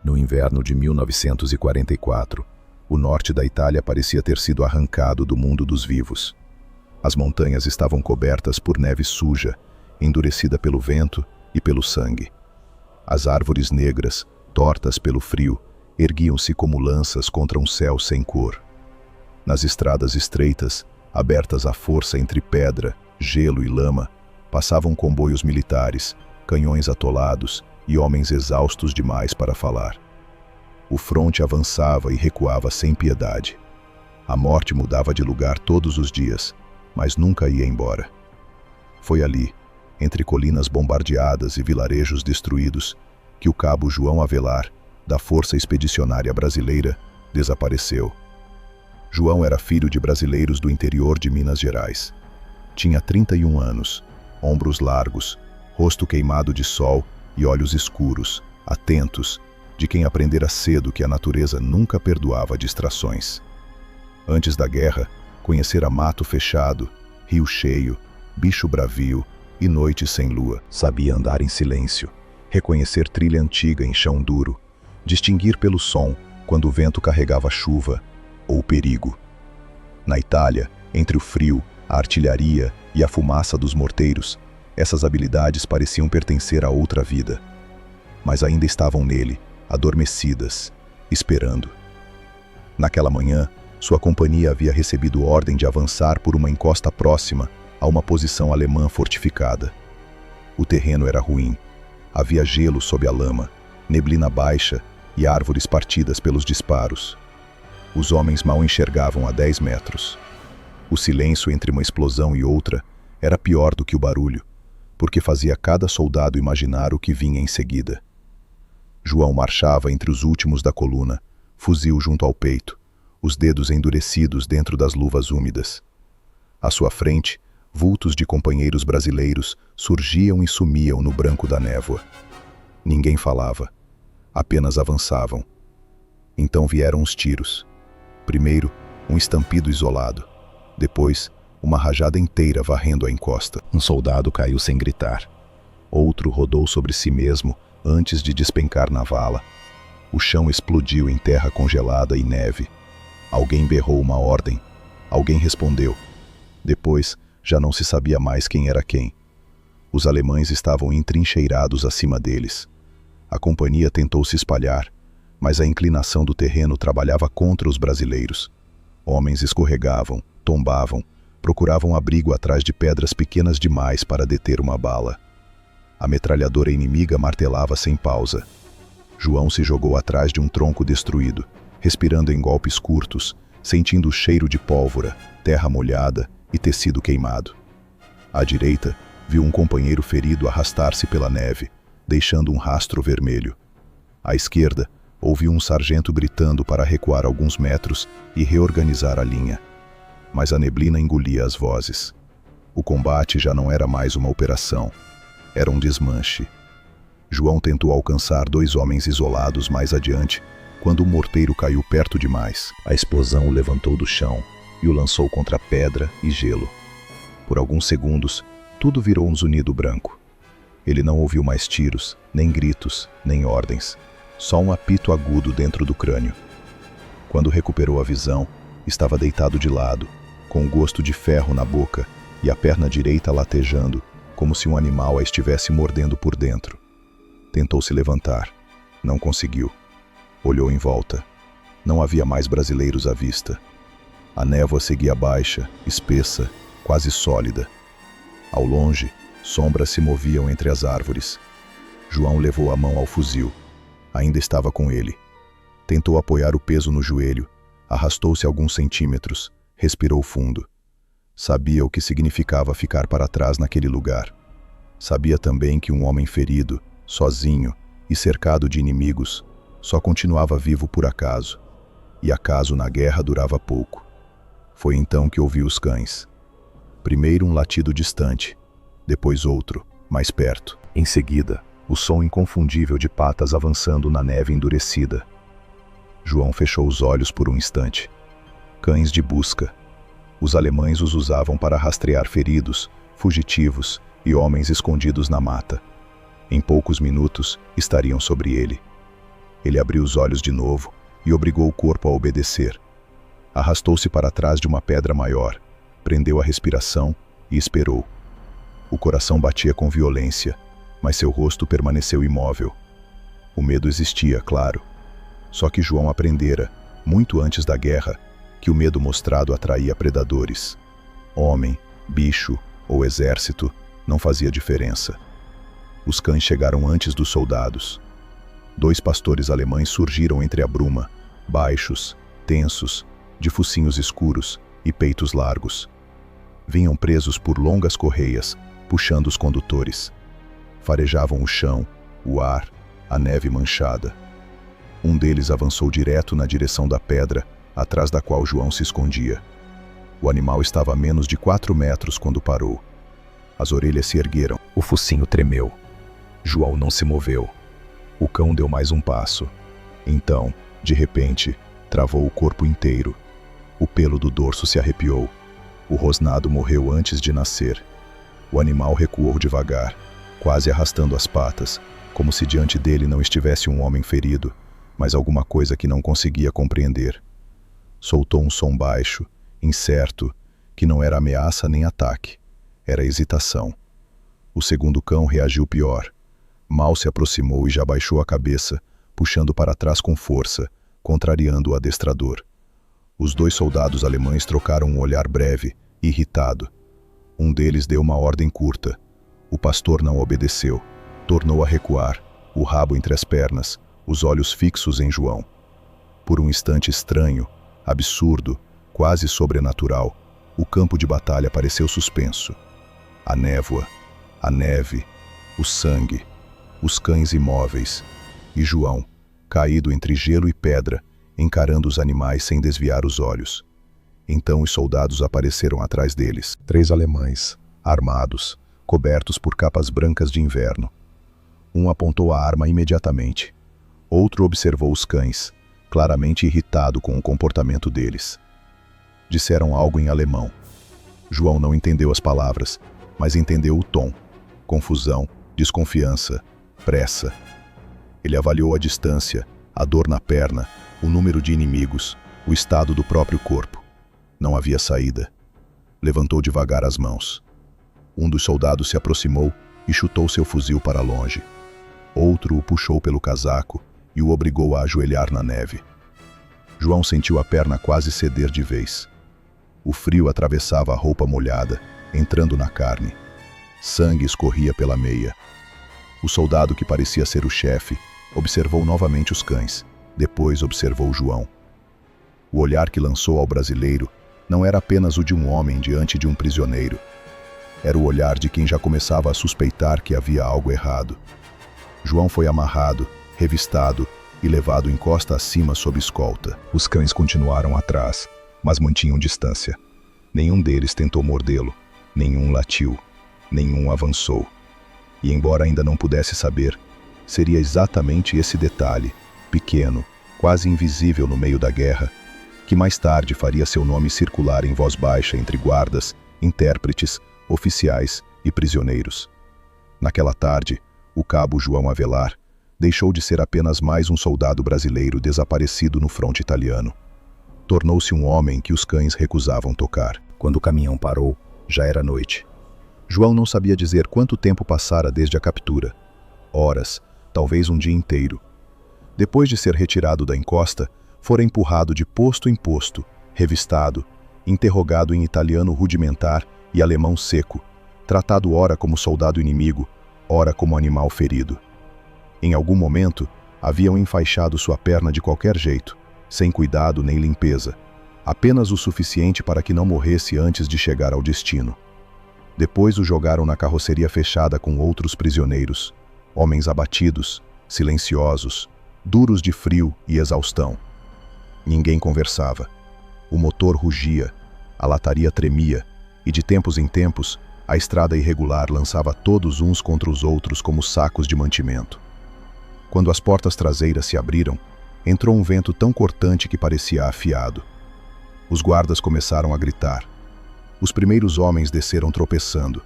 No inverno de 1944, o norte da Itália parecia ter sido arrancado do mundo dos vivos. As montanhas estavam cobertas por neve suja, endurecida pelo vento e pelo sangue. As árvores negras, tortas pelo frio, erguiam-se como lanças contra um céu sem cor. Nas estradas estreitas, abertas à força entre pedra, gelo e lama, passavam comboios militares, canhões atolados e homens exaustos demais para falar. O fronte avançava e recuava sem piedade. A morte mudava de lugar todos os dias, mas nunca ia embora. Foi ali, entre colinas bombardeadas e vilarejos destruídos, que o cabo João Avelar, da Força Expedicionária Brasileira, desapareceu. João era filho de brasileiros do interior de Minas Gerais. Tinha 31 anos, ombros largos, rosto queimado de sol e olhos escuros, atentos, de quem aprendera cedo que a natureza nunca perdoava distrações. Antes da guerra, conhecera mato fechado, rio cheio, bicho bravio e noites sem lua. Sabia andar em silêncio, reconhecer trilha antiga em chão duro, distinguir pelo som quando o vento carregava chuva ou perigo. Na Itália, entre o frio, a artilharia e a fumaça dos morteiros, essas habilidades pareciam pertencer a outra vida. Mas ainda estavam nele, adormecidas, esperando. Naquela manhã, sua companhia havia recebido ordem de avançar por uma encosta próxima a uma posição alemã fortificada. O terreno era ruim. Havia gelo sob a lama, neblina baixa e árvores partidas pelos disparos. Os homens mal enxergavam a 10 metros. O silêncio entre uma explosão e outra era pior do que o barulho, porque fazia cada soldado imaginar o que vinha em seguida. João marchava entre os últimos da coluna, fuzil junto ao peito, os dedos endurecidos dentro das luvas úmidas. À sua frente, vultos de companheiros brasileiros surgiam e sumiam no branco da névoa. Ninguém falava, apenas avançavam. Então vieram os tiros. Primeiro, um estampido isolado. Depois, uma rajada inteira varrendo a encosta. Um soldado caiu sem gritar. Outro rodou sobre si mesmo antes de despencar na vala. O chão explodiu em terra congelada e neve. Alguém berrou uma ordem. Alguém respondeu. Depois, já não se sabia mais quem era quem. Os alemães estavam entrincheirados acima deles. A companhia tentou se espalhar, mas a inclinação do terreno trabalhava contra os brasileiros. Homens escorregavam, tombavam, procuravam abrigo atrás de pedras pequenas demais para deter uma bala. A metralhadora inimiga martelava sem pausa. João se jogou atrás de um tronco destruído, respirando em golpes curtos, sentindo o cheiro de pólvora, terra molhada e tecido queimado. À direita, viu um companheiro ferido arrastar-se pela neve, deixando um rastro vermelho. À esquerda, ouviu um sargento gritando para recuar alguns metros e reorganizar a linha. Mas a neblina engolia as vozes. O combate já não era mais uma operação. Era um desmanche. João tentou alcançar 2 homens isolados mais adiante, quando o morteiro caiu perto demais. A explosão o levantou do chão e o lançou contra pedra e gelo. Por alguns segundos, tudo virou um zunido branco. Ele não ouviu mais tiros, nem gritos, nem ordens. Só um apito agudo dentro do crânio. Quando recuperou a visão, estava deitado de lado, com o gosto de ferro na boca e a perna direita latejando, como se um animal a estivesse mordendo por dentro. Tentou se levantar. Não conseguiu. Olhou em volta. Não havia mais brasileiros à vista. A névoa seguia baixa, espessa, quase sólida. Ao longe, sombras se moviam entre as árvores. João levou a mão ao fuzil. Ainda estava com ele. Tentou apoiar o peso no joelho, arrastou-se alguns centímetros, respirou fundo. Sabia o que significava ficar para trás naquele lugar. Sabia também que um homem ferido, sozinho e cercado de inimigos, só continuava vivo por acaso. E acaso na guerra durava pouco. Foi então que ouviu os cães. Primeiro um latido distante, depois outro, mais perto. Em seguida, o som inconfundível de patas avançando na neve endurecida. João fechou os olhos por um instante. Cães de busca. Os alemães os usavam para rastrear feridos, fugitivos e homens escondidos na mata. Em poucos minutos, estariam sobre ele. Ele abriu os olhos de novo e obrigou o corpo a obedecer. Arrastou-se para trás de uma pedra maior, prendeu a respiração e esperou. O coração batia com violência, mas seu rosto permaneceu imóvel. O medo existia, claro. Só que João aprendera, muito antes da guerra, que o medo mostrado atraía predadores. Homem, bicho ou exército não fazia diferença. Os cães chegaram antes dos soldados. 2 pastores alemães surgiram entre a bruma, baixos, tensos, de focinhos escuros e peitos largos. Vinham presos por longas correias, puxando os condutores. Farejavam o chão, o ar, a neve manchada. Um deles avançou direto na direção da pedra, atrás da qual João se escondia. O animal estava a menos de 4 metros quando parou. As orelhas se ergueram. O focinho tremeu. João não se moveu. O cão deu mais um passo. Então, de repente, travou o corpo inteiro. O pelo do dorso se arrepiou. O rosnado morreu antes de nascer. O animal recuou devagar, quase arrastando as patas, como se diante dele não estivesse um homem ferido, mas alguma coisa que não conseguia compreender. Soltou um som baixo, incerto, que não era ameaça nem ataque. Era hesitação. O segundo cão reagiu pior. Mal se aproximou e já baixou a cabeça, puxando para trás com força, contrariando o adestrador. Os 2 soldados alemães trocaram um olhar breve, irritado. Um deles deu uma ordem curta. O pastor não obedeceu. Tornou a recuar, o rabo entre as pernas, os olhos fixos em João. Por um instante estranho, absurdo, quase sobrenatural, o campo de batalha pareceu suspenso. A névoa, a neve, o sangue, os cães imóveis, e João, caído entre gelo e pedra, encarando os animais sem desviar os olhos. Então os soldados apareceram atrás deles. 3 alemães, armados, cobertos por capas brancas de inverno. Um apontou a arma imediatamente. Outro observou os cães, claramente irritado com o comportamento deles. Disseram algo em alemão. João não entendeu as palavras, mas entendeu o tom. Confusão, desconfiança, pressa. Ele avaliou a distância, a dor na perna, o número de inimigos, o estado do próprio corpo. Não havia saída. Levantou devagar as mãos. Um dos soldados se aproximou e chutou seu fuzil para longe. Outro o puxou pelo casaco e o obrigou a ajoelhar na neve. João sentiu a perna quase ceder de vez. O frio atravessava a roupa molhada, entrando na carne. Sangue escorria pela meia. O soldado, que parecia ser o chefe, observou novamente os cães. Depois observou João. O olhar que lançou ao brasileiro não era apenas o de um homem diante de um prisioneiro. Era o olhar de quem já começava a suspeitar que havia algo errado. João foi amarrado, revistado e levado encosta acima sob escolta. Os cães continuaram atrás, mas mantinham distância. Nenhum deles tentou mordê-lo, nenhum latiu, nenhum avançou. E embora ainda não pudesse saber, seria exatamente esse detalhe, pequeno, quase invisível no meio da guerra, que mais tarde faria seu nome circular em voz baixa entre guardas, intérpretes, oficiais e prisioneiros. Naquela tarde, o cabo João Avelar deixou de ser apenas mais um soldado brasileiro desaparecido no fronte italiano. Tornou-se um homem que os cães recusavam tocar. Quando o caminhão parou, já era noite. João não sabia dizer quanto tempo passara desde a captura. Horas, talvez um dia inteiro. Depois de ser retirado da encosta, fora empurrado de posto em posto, revistado, interrogado em italiano rudimentar e alemão seco, tratado ora como soldado inimigo, ora como animal ferido. Em algum momento, haviam enfaixado sua perna de qualquer jeito, sem cuidado nem limpeza, apenas o suficiente para que não morresse antes de chegar ao destino. Depois o jogaram na carroceria fechada com outros prisioneiros, homens abatidos, silenciosos, duros de frio e exaustão. Ninguém conversava. O motor rugia, a lataria tremia, e de tempos em tempos, a estrada irregular lançava todos uns contra os outros como sacos de mantimento. Quando as portas traseiras se abriram, entrou um vento tão cortante que parecia afiado. Os guardas começaram a gritar. Os primeiros homens desceram tropeçando.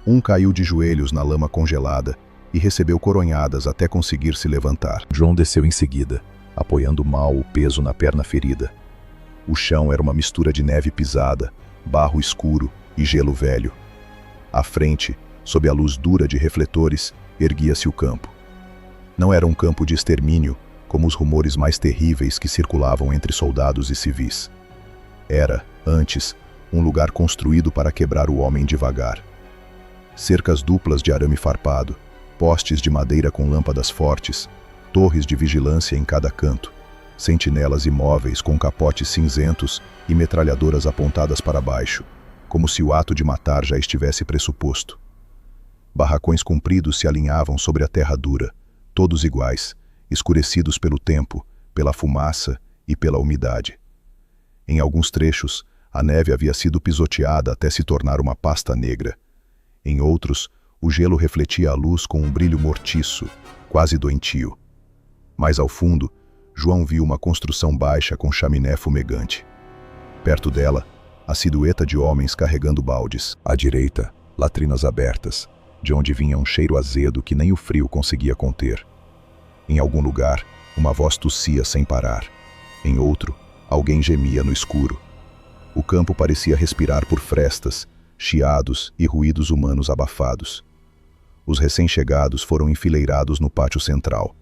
Um caiu de joelhos na lama congelada e recebeu coronhadas até conseguir se levantar. João desceu em seguida, apoiando mal o peso na perna ferida. O chão era uma mistura de neve pisada, barro escuro e gelo velho. À frente, sob a luz dura de refletores, erguia-se o campo. Não era um campo de extermínio, como os rumores mais terríveis que circulavam entre soldados e civis. Era, antes, um lugar construído para quebrar o homem devagar. Cercas duplas de arame farpado, postes de madeira com lâmpadas fortes, torres de vigilância em cada canto, sentinelas imóveis com capotes cinzentos e metralhadoras apontadas para baixo, como se o ato de matar já estivesse pressuposto. Barracões compridos se alinhavam sobre a terra dura, todos iguais, escurecidos pelo tempo, pela fumaça e pela umidade. Em alguns trechos, a neve havia sido pisoteada até se tornar uma pasta negra. Em outros, o gelo refletia a luz com um brilho mortiço, quase doentio. Mais ao fundo, João viu uma construção baixa com chaminé fumegante. Perto dela, a silhueta de homens carregando baldes. À direita, latrinas abertas, de onde vinha um cheiro azedo que nem o frio conseguia conter. Em algum lugar, uma voz tossia sem parar. Em outro, alguém gemia no escuro. O campo parecia respirar por frestas, chiados e ruídos humanos abafados. Os recém-chegados foram enfileirados no pátio central.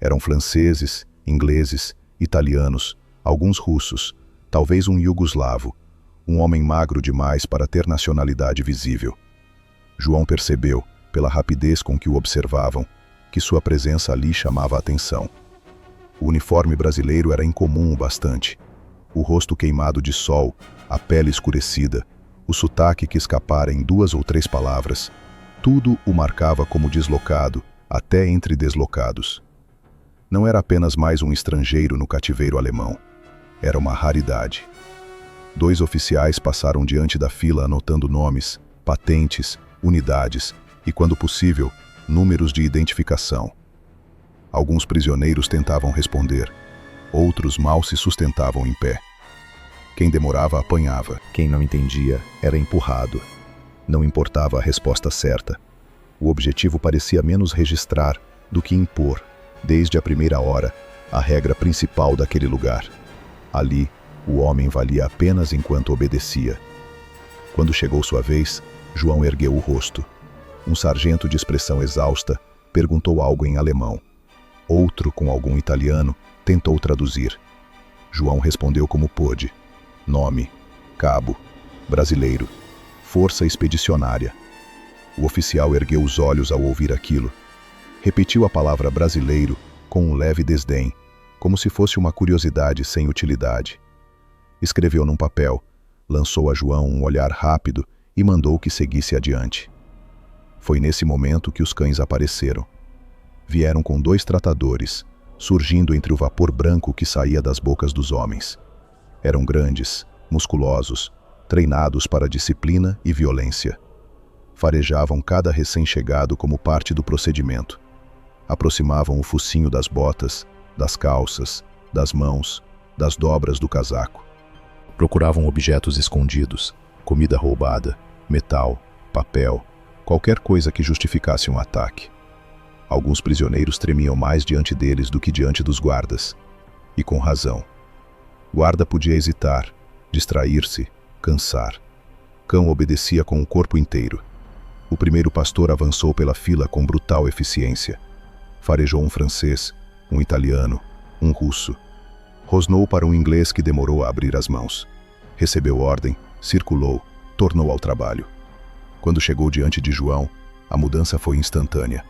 Eram franceses, ingleses, italianos, alguns russos, talvez um iugoslavo, um homem magro demais para ter nacionalidade visível. João percebeu, pela rapidez com que o observavam, que sua presença ali chamava a atenção. O uniforme brasileiro era incomum o bastante. O rosto queimado de sol, a pele escurecida, o sotaque que escapara em 2 ou 3 palavras, tudo o marcava como deslocado, até entre deslocados. Não era apenas mais um estrangeiro no cativeiro alemão. Era uma raridade. 2 oficiais passaram diante da fila anotando nomes, patentes, unidades e, quando possível, números de identificação. Alguns prisioneiros tentavam responder, outros mal se sustentavam em pé. Quem demorava apanhava, quem não entendia era empurrado. Não importava a resposta certa. O objetivo parecia menos registrar do que impor, desde a primeira hora, a regra principal daquele lugar. Ali, o homem valia apenas enquanto obedecia. Quando chegou sua vez, João ergueu o rosto. Um sargento de expressão exausta perguntou algo em alemão. Outro, com algum italiano, tentou traduzir. João respondeu como pôde. Nome, cabo, brasileiro, força expedicionária. O oficial ergueu os olhos ao ouvir aquilo. Repetiu a palavra brasileiro com um leve desdém, como se fosse uma curiosidade sem utilidade. Escreveu num papel, lançou a João um olhar rápido e mandou que seguisse adiante. Foi nesse momento que os cães apareceram. Vieram com 2 tratadores, surgindo entre o vapor branco que saía das bocas dos homens. Eram grandes, musculosos, treinados para disciplina e violência. Farejavam cada recém-chegado como parte do procedimento. Aproximavam o focinho das botas, das calças, das mãos, das dobras do casaco. Procuravam objetos escondidos, comida roubada, metal, papel, qualquer coisa que justificasse um ataque. Alguns prisioneiros tremiam mais diante deles do que diante dos guardas. E com razão. Guarda podia hesitar, distrair-se, cansar. Cão obedecia com o corpo inteiro. O primeiro pastor avançou pela fila com brutal eficiência. Farejou um francês, um italiano, um russo. Rosnou para um inglês que demorou a abrir as mãos. Recebeu ordem, circulou, tornou ao trabalho. Quando chegou diante de João, a mudança foi instantânea.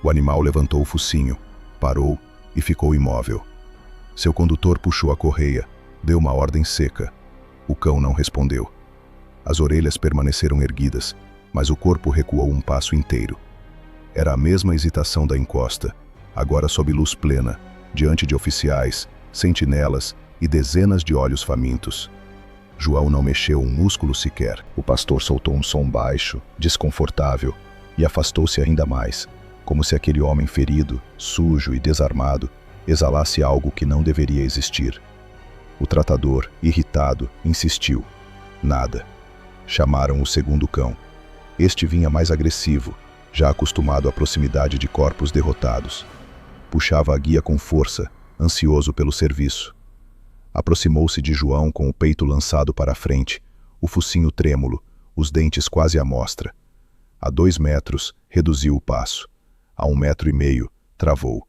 O animal levantou o focinho, parou e ficou imóvel. Seu condutor puxou a correia, deu uma ordem seca. O cão não respondeu. As orelhas permaneceram erguidas, mas o corpo recuou um passo inteiro. Era a mesma hesitação da encosta, agora sob luz plena, diante de oficiais, sentinelas e dezenas de olhos famintos. João não mexeu um músculo sequer. O pastor soltou um som baixo, desconfortável, e afastou-se ainda mais, como se aquele homem ferido, sujo e desarmado, exalasse algo que não deveria existir. O tratador, irritado, insistiu. Nada. Chamaram o segundo cão. Este vinha mais agressivo, já acostumado à proximidade de corpos derrotados. Puxava a guia com força, ansioso pelo serviço. Aproximou-se de João com o peito lançado para a frente, o focinho trêmulo, os dentes quase à mostra. A 2 metros, reduziu o passo. A 1,5 metros, travou.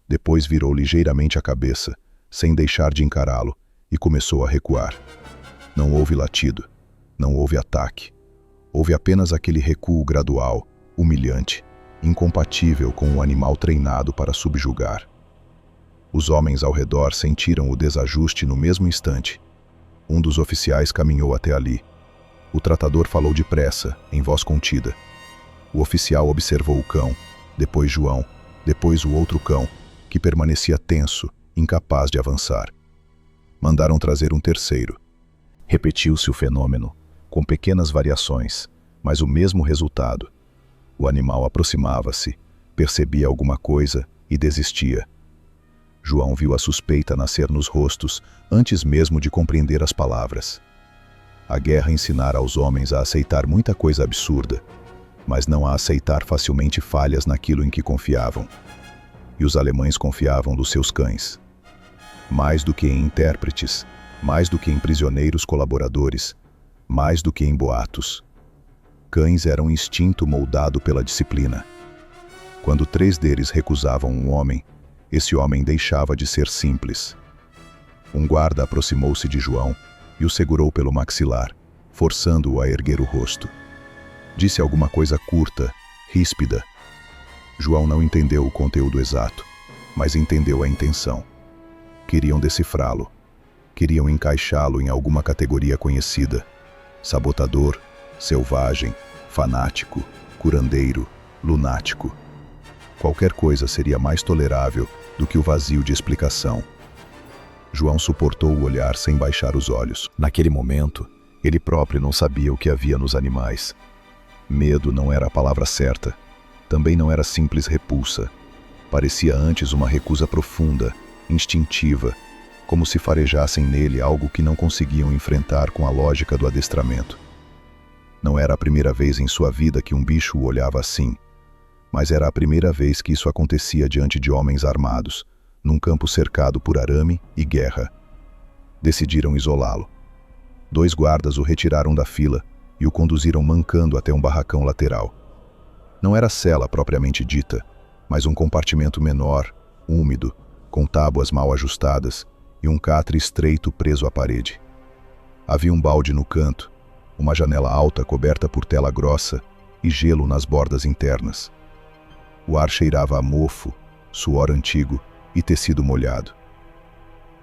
Depois virou ligeiramente a cabeça, sem deixar de encará-lo, e começou a recuar. Não houve latido, não houve ataque. Houve apenas aquele recuo gradual, humilhante, incompatível com um animal treinado para subjugar. Os homens ao redor sentiram o desajuste no mesmo instante. Um dos oficiais caminhou até ali. O tratador falou depressa, em voz contida. O oficial observou o cão, depois João, depois o outro cão, que permanecia tenso, incapaz de avançar. Mandaram trazer um terceiro. Repetiu-se o fenômeno, com pequenas variações, mas o mesmo resultado. O animal aproximava-se, percebia alguma coisa e desistia. João viu a suspeita nascer nos rostos antes mesmo de compreender as palavras. A guerra ensinara aos homens a aceitar muita coisa absurda, mas não a aceitar facilmente falhas naquilo em que confiavam. E os alemães confiavam dos seus cães. Mais do que em intérpretes, mais do que em prisioneiros colaboradores, mais do que em boatos. Cães eram um instinto moldado pela disciplina. Quando 3 deles recusavam um homem, esse homem deixava de ser simples. Um guarda aproximou-se de João e o segurou pelo maxilar, forçando-o a erguer o rosto. Disse alguma coisa curta, ríspida. João não entendeu o conteúdo exato, mas entendeu a intenção. Queriam decifrá-lo. Queriam encaixá-lo em alguma categoria conhecida. Sabotador, selvagem, fanático, curandeiro, lunático. Qualquer coisa seria mais tolerável do que o vazio de explicação. João suportou o olhar sem baixar os olhos. Naquele momento, ele próprio não sabia o que havia nos animais. Medo não era a palavra certa. Também não era simples repulsa. Parecia antes uma recusa profunda, instintiva, como se farejassem nele algo que não conseguiam enfrentar com a lógica do adestramento. Não era a primeira vez em sua vida que um bicho o olhava assim, mas era a primeira vez que isso acontecia diante de homens armados, num campo cercado por arame e guerra. Decidiram isolá-lo. 2 guardas o retiraram da fila e o conduziram mancando até um barracão lateral. Não era cela propriamente dita, mas um compartimento menor, úmido, com tábuas mal ajustadas e um catre estreito preso à parede. Havia um balde no canto, uma janela alta coberta por tela grossa e gelo nas bordas internas. O ar cheirava a mofo, suor antigo e tecido molhado.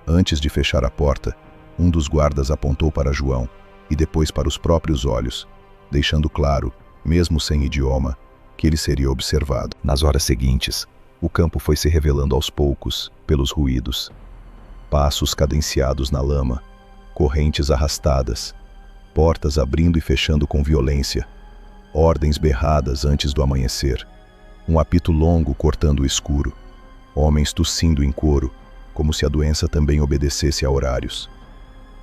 Antes de fechar a porta, um dos guardas apontou para João e depois para os próprios olhos, deixando claro, mesmo sem idioma, que ele seria observado. Nas horas seguintes, o campo foi se revelando aos poucos, pelos ruídos. Passos cadenciados na lama, correntes arrastadas, portas abrindo e fechando com violência, ordens berradas antes do amanhecer, um apito longo cortando o escuro, homens tossindo em coro, como se a doença também obedecesse a horários.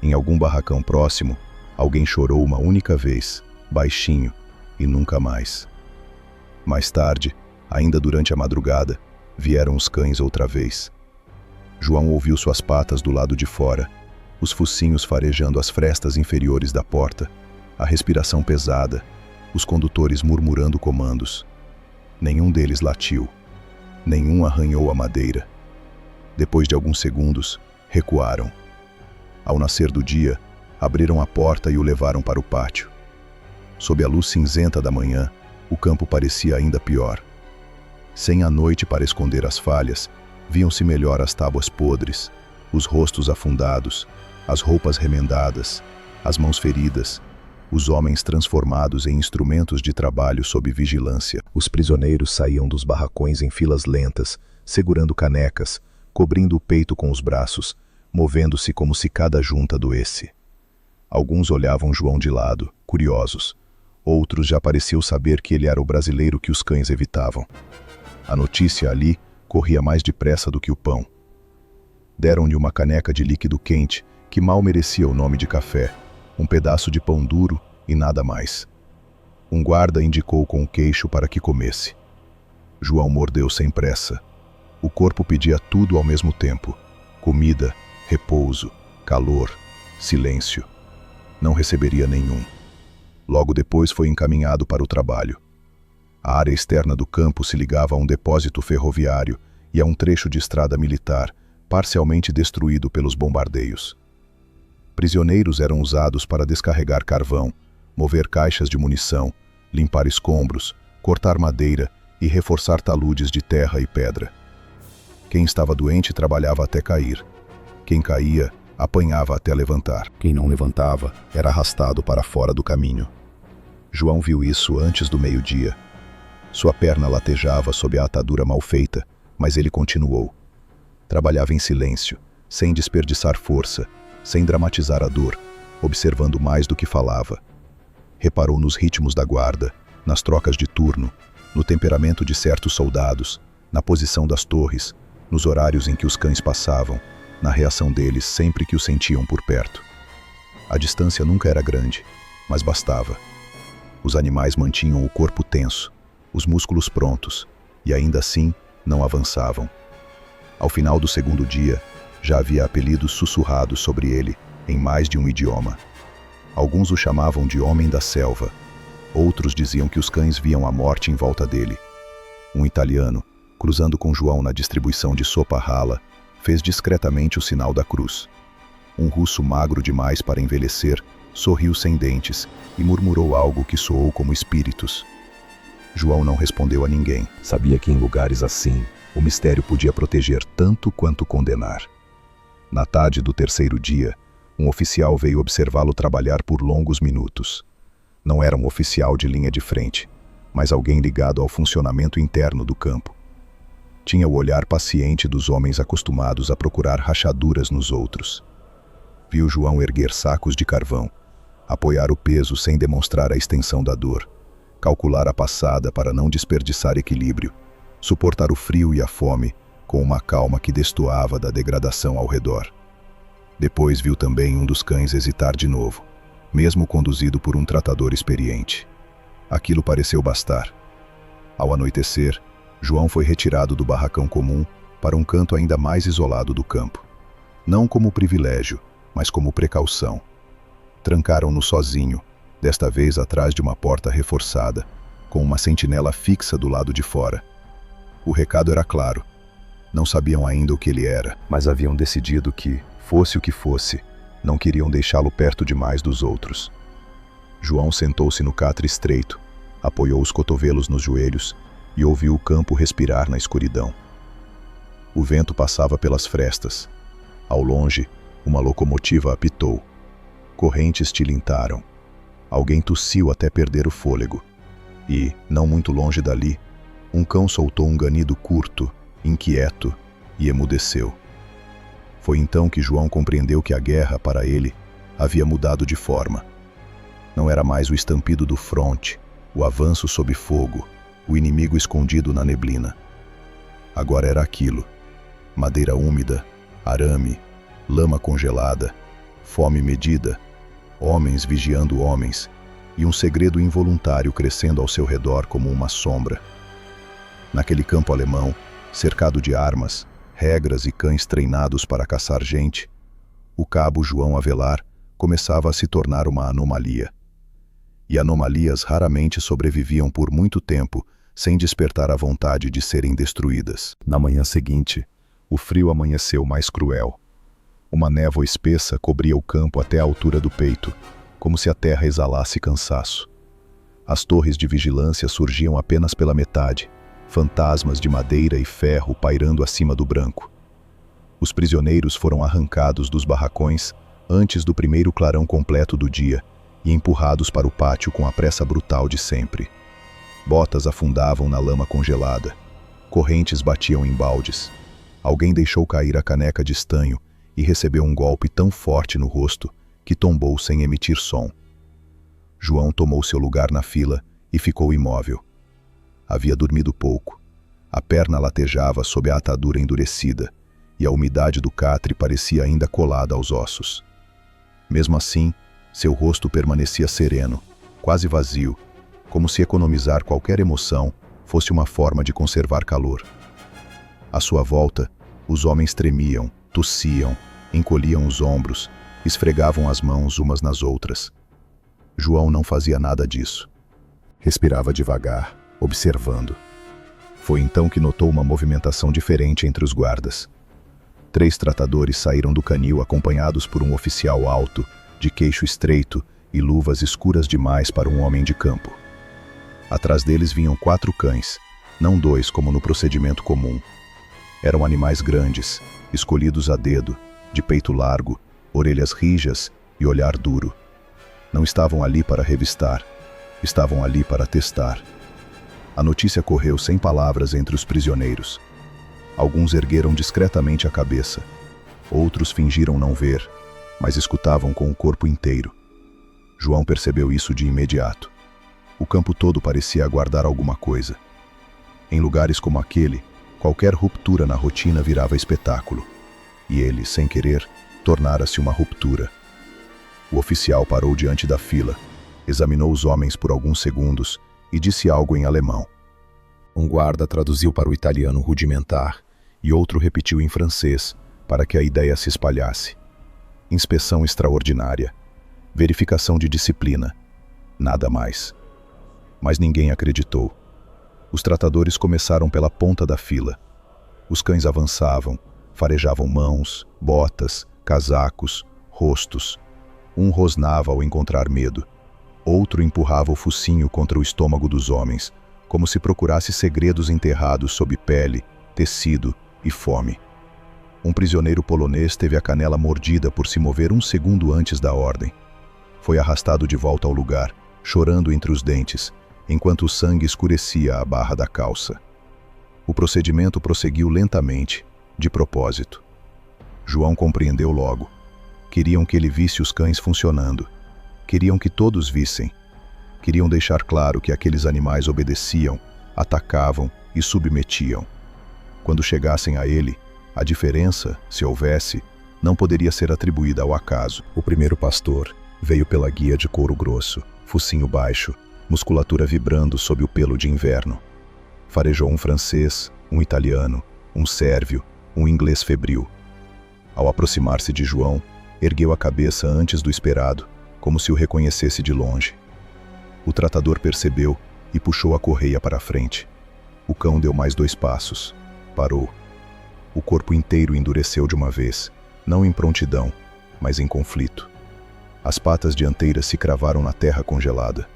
Em algum barracão próximo, alguém chorou uma única vez, baixinho, e nunca mais. Mais tarde, ainda durante a madrugada, vieram os cães outra vez. João ouviu suas patas do lado de fora, os focinhos farejando as frestas inferiores da porta, a respiração pesada, os condutores murmurando comandos. Nenhum deles latiu. Nenhum arranhou a madeira. Depois de alguns segundos, recuaram. Ao nascer do dia, abriram a porta e o levaram para o pátio. Sob a luz cinzenta da manhã, o campo parecia ainda pior. Sem a noite para esconder as falhas, viam-se melhor as tábuas podres, os rostos afundados, as roupas remendadas, as mãos feridas, os homens transformados em instrumentos de trabalho sob vigilância. Os prisioneiros saíam dos barracões em filas lentas, segurando canecas, cobrindo o peito com os braços, movendo-se como se cada junta doesse. Alguns olhavam João de lado, curiosos. Outros já pareciam saber que ele era o brasileiro que os cães evitavam. A notícia ali corria mais depressa do que o pão. Deram-lhe uma caneca de líquido quente, que mal merecia o nome de café, um pedaço de pão duro e nada mais. Um guarda indicou com o queixo para que comesse. João mordeu sem pressa. O corpo pedia tudo ao mesmo tempo: comida, repouso, calor, silêncio. Não receberia nenhum. Logo depois foi encaminhado para o trabalho. A área externa do campo se ligava a um depósito ferroviário e a um trecho de estrada militar, parcialmente destruído pelos bombardeios. Prisioneiros eram usados para descarregar carvão, mover caixas de munição, limpar escombros, cortar madeira e reforçar taludes de terra e pedra. Quem estava doente trabalhava até cair. Quem caía, apanhava até levantar. Quem não levantava, era arrastado para fora do caminho. João viu isso antes do meio-dia. Sua perna latejava sob a atadura mal feita, mas ele continuou. Trabalhava em silêncio, sem desperdiçar força, sem dramatizar a dor, observando mais do que falava. Reparou nos ritmos da guarda, nas trocas de turno, no temperamento de certos soldados, na posição das torres, nos horários em que os cães passavam, na reação deles sempre que o sentiam por perto. A distância nunca era grande, mas bastava. Os animais mantinham o corpo tenso, os músculos prontos, e ainda assim não avançavam. Ao final do segundo dia, já havia apelidos sussurrados sobre ele em mais de um idioma. Alguns o chamavam de Homem da Selva, outros diziam que os cães viam a morte em volta dele. Um italiano, cruzando com João na distribuição de sopa rala, fez discretamente o sinal da cruz. Um russo magro demais para envelhecer sorriu sem dentes e murmurou algo que soou como espíritos. João não respondeu a ninguém. Sabia que em lugares assim, o mistério podia proteger tanto quanto condenar. Na tarde do terceiro dia, um oficial veio observá-lo trabalhar por longos minutos. Não era um oficial de linha de frente, mas alguém ligado ao funcionamento interno do campo. Tinha o olhar paciente dos homens acostumados a procurar rachaduras nos outros. Viu João erguer sacos de carvão, apoiar o peso sem demonstrar a extensão da dor, calcular a passada para não desperdiçar equilíbrio, suportar o frio e a fome com uma calma que destoava da degradação ao redor. Depois viu também um dos cães hesitar de novo, mesmo conduzido por um tratador experiente. Aquilo pareceu bastar. Ao anoitecer, João foi retirado do barracão comum para um canto ainda mais isolado do campo. Não como privilégio, mas como precaução. Trancaram-no sozinho, desta vez atrás de uma porta reforçada, com uma sentinela fixa do lado de fora. O recado era claro. Não sabiam ainda o que ele era, mas haviam decidido que, fosse o que fosse, não queriam deixá-lo perto demais dos outros. João sentou-se no catre estreito, apoiou os cotovelos nos joelhos e ouviu o campo respirar na escuridão. O vento passava pelas frestas. Ao longe, uma locomotiva apitou. Correntes tilintaram. Alguém tossiu até perder o fôlego. E, não muito longe dali, um cão soltou um ganido curto, inquieto, e emudeceu. Foi então que João compreendeu que a guerra, para ele, havia mudado de forma. Não era mais o estampido do fronte, o avanço sob fogo, o inimigo escondido na neblina. Agora era aquilo: madeira úmida, arame, lama congelada, fome medida, homens vigiando homens, e um segredo involuntário crescendo ao seu redor como uma sombra. Naquele campo alemão, cercado de armas, regras e cães treinados para caçar gente, o cabo João Avelar começava a se tornar uma anomalia. E anomalias raramente sobreviviam por muito tempo sem despertar a vontade de serem destruídas. Na manhã seguinte, o frio amanheceu mais cruel. Uma névoa espessa cobria o campo até a altura do peito, como se a terra exalasse cansaço. As torres de vigilância surgiam apenas pela metade, fantasmas de madeira e ferro pairando acima do branco. Os prisioneiros foram arrancados dos barracões antes do primeiro clarão completo do dia e empurrados para o pátio com a pressa brutal de sempre. Botas afundavam na lama congelada. Correntes batiam em baldes. Alguém deixou cair a caneca de estanho e recebeu um golpe tão forte no rosto que tombou sem emitir som. João tomou seu lugar na fila e ficou imóvel. Havia dormido pouco. A perna latejava sob a atadura endurecida e a umidade do catre parecia ainda colada aos ossos. Mesmo assim, seu rosto permanecia sereno, quase vazio, como se economizar qualquer emoção fosse uma forma de conservar calor. À sua volta, os homens tremiam, tossiam, encolhiam os ombros, esfregavam as mãos umas nas outras. João não fazia nada disso. Respirava devagar, observando. Foi então que notou uma movimentação diferente entre os guardas. 3 tratadores saíram do canil acompanhados por um oficial alto, de queixo estreito e luvas escuras demais para um homem de campo. Atrás deles vinham 4 cães, não 2 como no procedimento comum. Eram animais grandes, escolhidos a dedo, de peito largo, orelhas rijas e olhar duro. Não estavam ali para revistar, estavam ali para testar. A notícia correu sem palavras entre os prisioneiros. Alguns ergueram discretamente a cabeça, outros fingiram não ver, mas escutavam com o corpo inteiro. João percebeu isso de imediato. O campo todo parecia aguardar alguma coisa. Em lugares como aquele, qualquer ruptura na rotina virava espetáculo. E ele, sem querer, tornara-se uma ruptura. O oficial parou diante da fila, examinou os homens por alguns segundos e disse algo em alemão. Um guarda traduziu para o italiano rudimentar e outro repetiu em francês, para que a ideia se espalhasse. Inspeção extraordinária. Verificação de disciplina. Nada mais. Mas ninguém acreditou. Os tratadores começaram pela ponta da fila. Os cães avançavam, farejavam mãos, botas, casacos, rostos. Um rosnava ao encontrar medo. Outro empurrava o focinho contra o estômago dos homens, como se procurasse segredos enterrados sob pele, tecido e fome. Um prisioneiro polonês teve a canela mordida por se mover um segundo antes da ordem. Foi arrastado de volta ao lugar, chorando entre os dentes, enquanto o sangue escurecia a barra da calça. O procedimento prosseguiu lentamente, de propósito. João compreendeu logo. Queriam que ele visse os cães funcionando. Queriam que todos vissem. Queriam deixar claro que aqueles animais obedeciam, atacavam e submetiam. Quando chegassem a ele, a diferença, se houvesse, não poderia ser atribuída ao acaso. O primeiro pastor veio pela guia de couro grosso, focinho baixo, musculatura vibrando sob o pelo de inverno. Farejou um francês, um italiano, um sérvio, um inglês febril. Ao aproximar-se de João, ergueu a cabeça antes do esperado, como se o reconhecesse de longe. O tratador percebeu e puxou a correia para a frente. O cão deu mais 2 passos. Parou. O corpo inteiro endureceu de uma vez, não em prontidão, mas em conflito. As patas dianteiras se cravaram na terra congelada.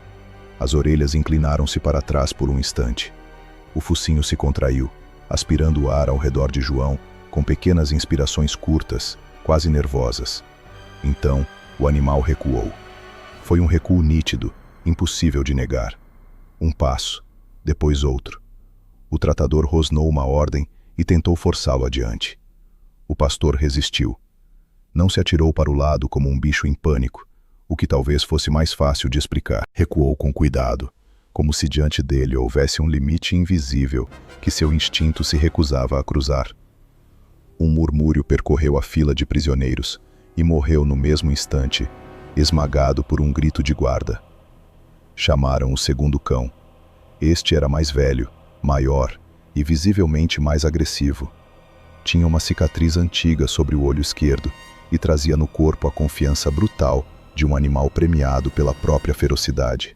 As orelhas inclinaram-se para trás por um instante. O focinho se contraiu, aspirando o ar ao redor de João, com pequenas inspirações curtas, quase nervosas. Então, o animal recuou. Foi um recuo nítido, impossível de negar. Um passo, depois outro. O tratador rosnou uma ordem e tentou forçá-lo adiante. O pastor resistiu. Não se atirou para o lado como um bicho em pânico, o que talvez fosse mais fácil de explicar. Recuou com cuidado, como se diante dele houvesse um limite invisível que seu instinto se recusava a cruzar. Um murmúrio percorreu a fila de prisioneiros e morreu no mesmo instante, esmagado por um grito de guarda. Chamaram o segundo cão. Este era mais velho, maior e visivelmente mais agressivo. Tinha uma cicatriz antiga sobre o olho esquerdo e trazia no corpo a confiança brutal de um animal premiado pela própria ferocidade.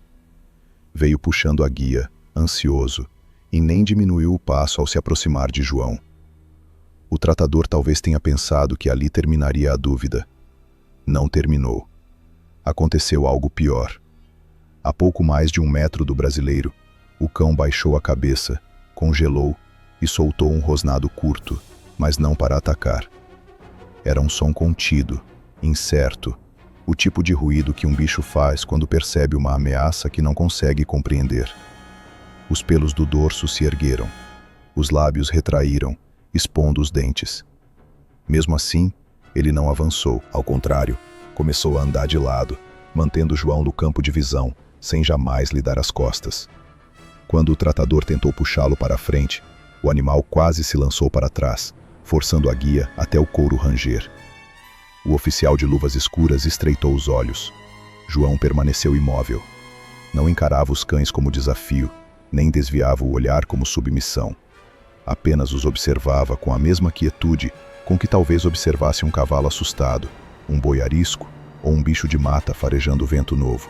Veio puxando a guia, ansioso, e nem diminuiu o passo ao se aproximar de João. O tratador talvez tenha pensado que ali terminaria a dúvida. Não terminou. Aconteceu algo pior. A pouco mais de 1 metro do brasileiro, o cão baixou a cabeça, congelou e soltou um rosnado curto, mas não para atacar. Era um som contido, incerto, o tipo de ruído que um bicho faz quando percebe uma ameaça que não consegue compreender. Os pelos do dorso se ergueram, os lábios retraíram, expondo os dentes. Mesmo assim, ele não avançou, ao contrário, começou a andar de lado, mantendo João no campo de visão, sem jamais lhe dar as costas. Quando o tratador tentou puxá-lo para a frente, o animal quase se lançou para trás, forçando a guia até o couro ranger. O oficial de luvas escuras estreitou os olhos. João permaneceu imóvel. Não encarava os cães como desafio, nem desviava o olhar como submissão. Apenas os observava com a mesma quietude com que talvez observasse um cavalo assustado, um boi arisco ou um bicho de mata farejando o vento novo.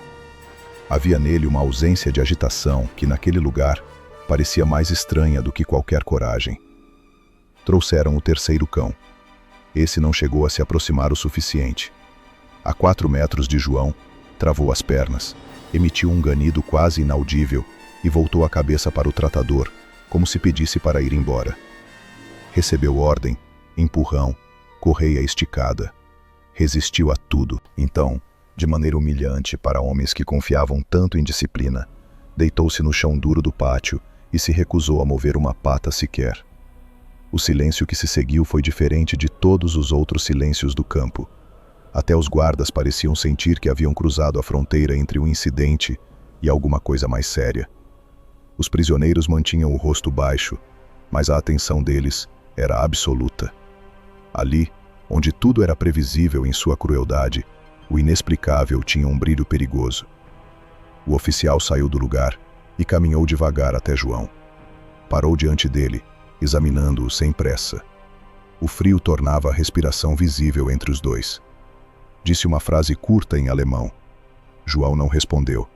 Havia nele uma ausência de agitação que, naquele lugar, parecia mais estranha do que qualquer coragem. Trouxeram o terceiro cão. Esse não chegou a se aproximar o suficiente. A 4 metros de João, travou as pernas, emitiu um ganido quase inaudível e voltou a cabeça para o tratador, como se pedisse para ir embora. Recebeu ordem, empurrão, correia esticada. Resistiu a tudo. Então, de maneira humilhante para homens que confiavam tanto em disciplina, deitou-se no chão duro do pátio e se recusou a mover uma pata sequer. O silêncio que se seguiu foi diferente de todos os outros silêncios do campo. Até os guardas pareciam sentir que haviam cruzado a fronteira entre um incidente e alguma coisa mais séria. Os prisioneiros mantinham o rosto baixo, mas a atenção deles era absoluta. Ali, onde tudo era previsível em sua crueldade, o inexplicável tinha um brilho perigoso. O oficial saiu do lugar e caminhou devagar até João. Parou diante dele, examinando-o sem pressa. O frio tornava a respiração visível entre os dois. Disse uma frase curta em alemão. João não respondeu.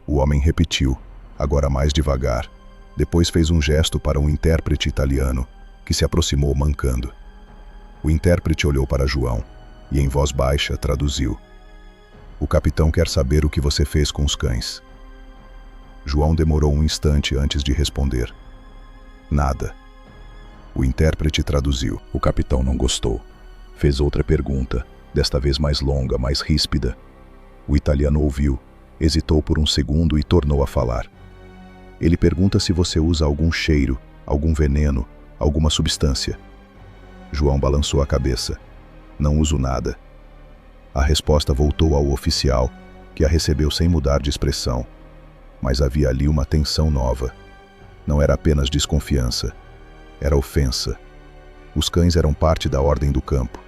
O homem repetiu, agora mais devagar. Depois fez um gesto para um intérprete italiano, que se aproximou mancando. O intérprete olhou para João e, em voz baixa, traduziu. O capitão quer saber o que você fez com os cães. João demorou um instante antes de responder. Nada. O intérprete traduziu. O capitão não gostou. Fez outra pergunta, desta vez mais longa, mais ríspida. O italiano ouviu, hesitou por um segundo e tornou a falar. Ele pergunta se você usa algum cheiro, algum veneno, alguma substância. João balançou a cabeça. Não uso nada. A resposta voltou ao oficial, que a recebeu sem mudar de expressão. Mas havia ali uma tensão nova. Não era apenas desconfiança. Era ofensa. Os cães eram parte da ordem do campo.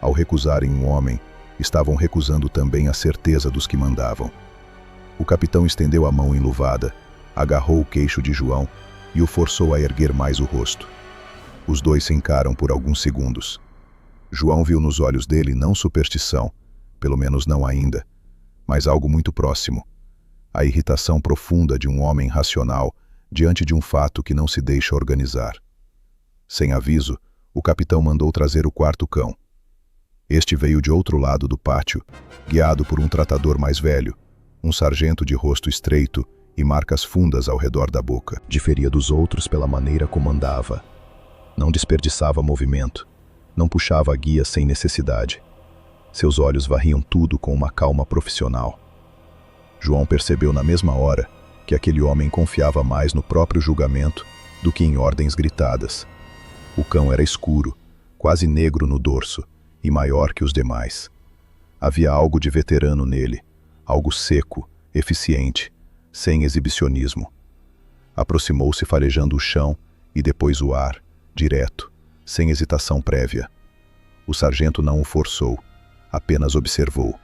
Ao recusarem um homem, estavam recusando também a certeza dos que mandavam. O capitão estendeu a mão enluvada, agarrou o queixo de João e o forçou a erguer mais o rosto. Os dois se encaram por alguns segundos. João viu nos olhos dele não superstição, pelo menos não ainda, mas algo muito próximo. A irritação profunda de um homem racional diante de um fato que não se deixa organizar. Sem aviso, o capitão mandou trazer o quarto cão. Este veio de outro lado do pátio, guiado por um tratador mais velho, um sargento de rosto estreito e marcas fundas ao redor da boca. Diferia dos outros pela maneira como andava. Não desperdiçava movimento, não puxava a guia sem necessidade. Seus olhos varriam tudo com uma calma profissional. João percebeu na mesma hora que aquele homem confiava mais no próprio julgamento do que em ordens gritadas. O cão era escuro, quase negro no dorso, e maior que os demais. Havia algo de veterano nele, algo seco, eficiente, sem exibicionismo. Aproximou-se farejando o chão e depois o ar, direto, sem hesitação prévia. O sargento não o forçou, apenas observou.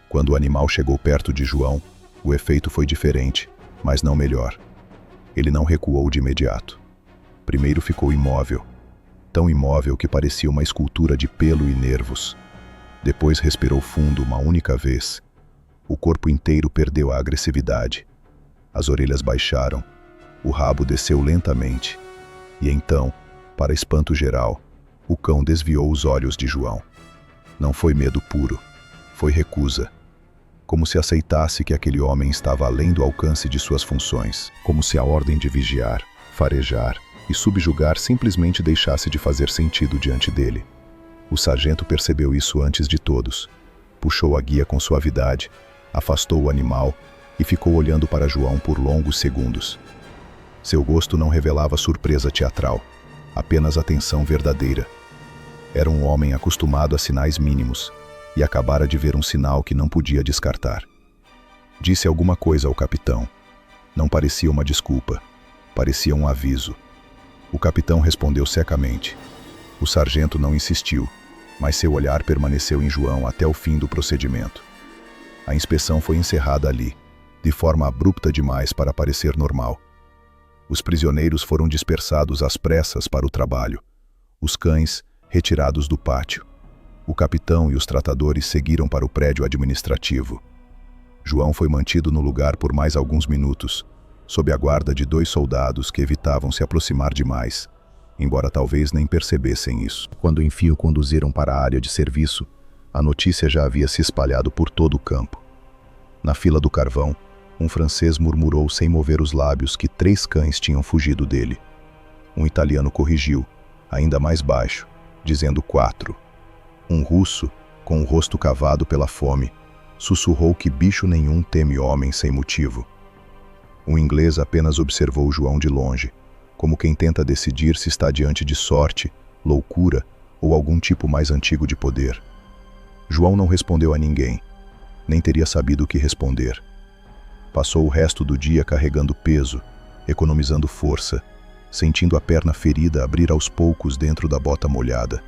Quando o animal chegou perto de João, o efeito foi diferente, mas não melhor. Ele não recuou de imediato. Primeiro ficou imóvel, tão imóvel que parecia uma escultura de pelo e nervos. Depois respirou fundo uma única vez. O corpo inteiro perdeu a agressividade. As orelhas baixaram, o rabo desceu lentamente. E então, para espanto geral, o cão desviou os olhos de João. Não foi medo puro, foi recusa. Como se aceitasse que aquele homem estava além do alcance de suas funções, como se a ordem de vigiar, farejar e subjugar simplesmente deixasse de fazer sentido diante dele. O sargento percebeu isso antes de todos. Puxou a guia com suavidade, afastou o animal e ficou olhando para João por longos segundos. Seu rosto não revelava surpresa teatral, apenas atenção verdadeira. Era um homem acostumado a sinais mínimos e acabara de ver um sinal que não podia descartar. Disse alguma coisa ao capitão. Não parecia uma desculpa, parecia um aviso. O capitão respondeu secamente. O sargento não insistiu, mas seu olhar permaneceu em João até o fim do procedimento. A inspeção foi encerrada ali. de forma abrupta demais para parecer normal. Os prisioneiros foram dispersados às pressas para o trabalho. Os cães, retirados do pátio. O capitão e os tratadores seguiram para o prédio administrativo. João foi mantido no lugar por mais alguns minutos, sob a guarda de 2 soldados que evitavam se aproximar demais, embora talvez nem percebessem isso. Quando enfim o conduziram para a área de serviço, a notícia já havia se espalhado por todo o campo. Na fila do carvão, um francês murmurou sem mover os lábios que 3 cães tinham fugido dele. Um italiano corrigiu, ainda mais baixo, dizendo 4. Um russo, com o rosto cavado pela fome, sussurrou que bicho nenhum teme homem sem motivo. O inglês apenas observou João de longe, como quem tenta decidir se está diante de sorte, loucura ou algum tipo mais antigo de poder. João não respondeu a ninguém, nem teria sabido o que responder. Passou o resto do dia carregando peso, economizando força, sentindo a perna ferida abrir aos poucos dentro da bota molhada.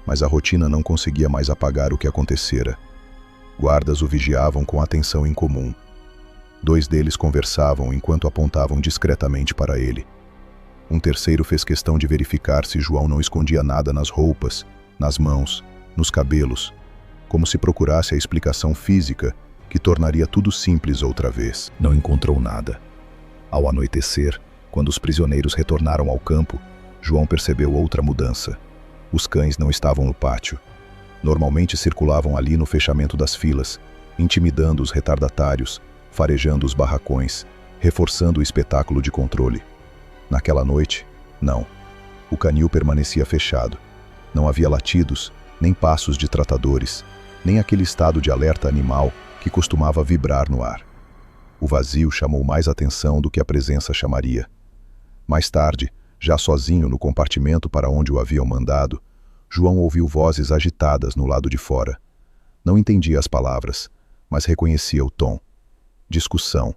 Mas a rotina não conseguia mais apagar o que acontecera. Guardas o vigiavam com atenção incomum. 2 deles conversavam enquanto apontavam discretamente para ele. Um terceiro fez questão de verificar se João não escondia nada nas roupas, nas mãos, nos cabelos, como se procurasse a explicação física que tornaria tudo simples outra vez. Não encontrou nada. Ao anoitecer, quando os prisioneiros retornaram ao campo, João percebeu outra mudança. Os cães não estavam no pátio. Normalmente circulavam ali no fechamento das filas, intimidando os retardatários, farejando os barracões, reforçando o espetáculo de controle. Naquela noite, não. O canil permanecia fechado. Não havia latidos, nem passos de tratadores, nem aquele estado de alerta animal que costumava vibrar no ar. O vazio chamou mais atenção do que a presença chamaria. Mais tarde, já sozinho no compartimento para onde o haviam mandado, João ouviu vozes agitadas no lado de fora. Não entendia as palavras, mas reconhecia o tom. Discussão.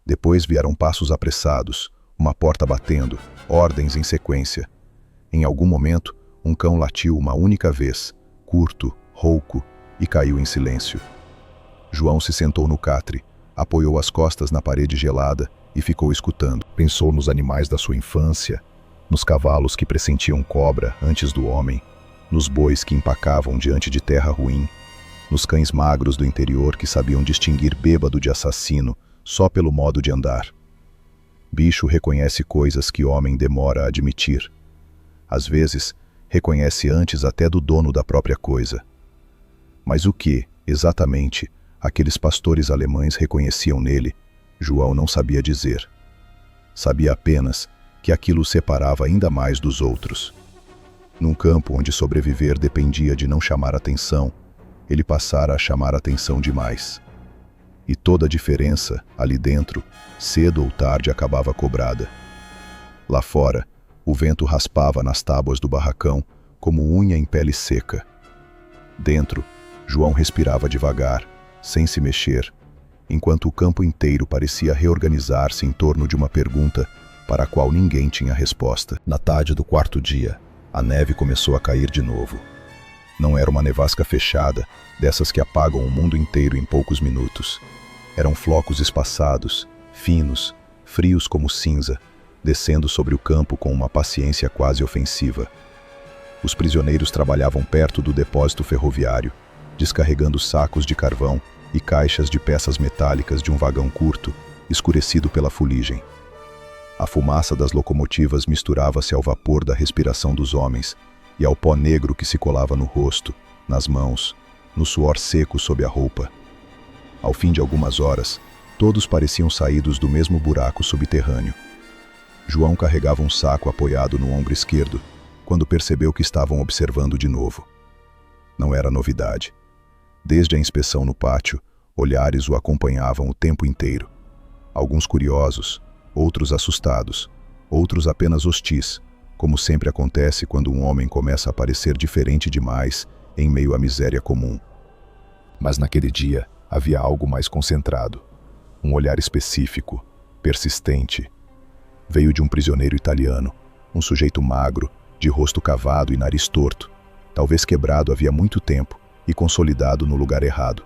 Depois vieram passos apressados, uma porta batendo, ordens em sequência. Em algum momento, um cão latiu uma única vez, curto, rouco, e caiu em silêncio. João se sentou no catre, apoiou as costas na parede gelada e ficou escutando. Pensou nos animais da sua infância, nos cavalos que pressentiam cobra antes do homem, nos bois que empacavam diante de terra ruim, nos cães magros do interior que sabiam distinguir bêbado de assassino só pelo modo de andar. Bicho reconhece coisas que homem demora a admitir. Às vezes, reconhece antes até do dono da própria coisa. Mas o que, exatamente, aqueles pastores alemães reconheciam nele, João não sabia dizer. Sabia apenas que aquilo o separava ainda mais dos outros. Num campo onde sobreviver dependia de não chamar atenção, ele passara a chamar atenção demais. E toda a diferença, ali dentro, cedo ou tarde acabava cobrada. Lá fora, o vento raspava nas tábuas do barracão como unha em pele seca. Dentro, João respirava devagar, sem se mexer, enquanto o campo inteiro parecia reorganizar-se em torno de uma pergunta para a qual ninguém tinha resposta. Na tarde do 4º dia, a neve começou a cair de novo. Não era uma nevasca fechada, dessas que apagam o mundo inteiro em poucos minutos. Eram flocos espaçados, finos, frios como cinza, descendo sobre o campo com uma paciência quase ofensiva. Os prisioneiros trabalhavam perto do depósito ferroviário, descarregando sacos de carvão e caixas de peças metálicas de um vagão curto, escurecido pela fuligem. A fumaça das locomotivas misturava-se ao vapor da respiração dos homens e ao pó negro que se colava no rosto, nas mãos, no suor seco sob a roupa. Ao fim de algumas horas, todos pareciam saídos do mesmo buraco subterrâneo. João carregava um saco apoiado no ombro esquerdo, quando percebeu que estavam observando de novo. Não era novidade. Desde a inspeção no pátio, olhares o acompanhavam o tempo inteiro. Alguns curiosos, outros assustados, outros apenas hostis, como sempre acontece quando um homem começa a parecer diferente demais em meio à miséria comum. Mas naquele dia havia algo mais concentrado, um olhar específico, persistente. Veio de um prisioneiro italiano, um sujeito magro, de rosto cavado e nariz torto, talvez quebrado havia muito tempo e consolidado no lugar errado.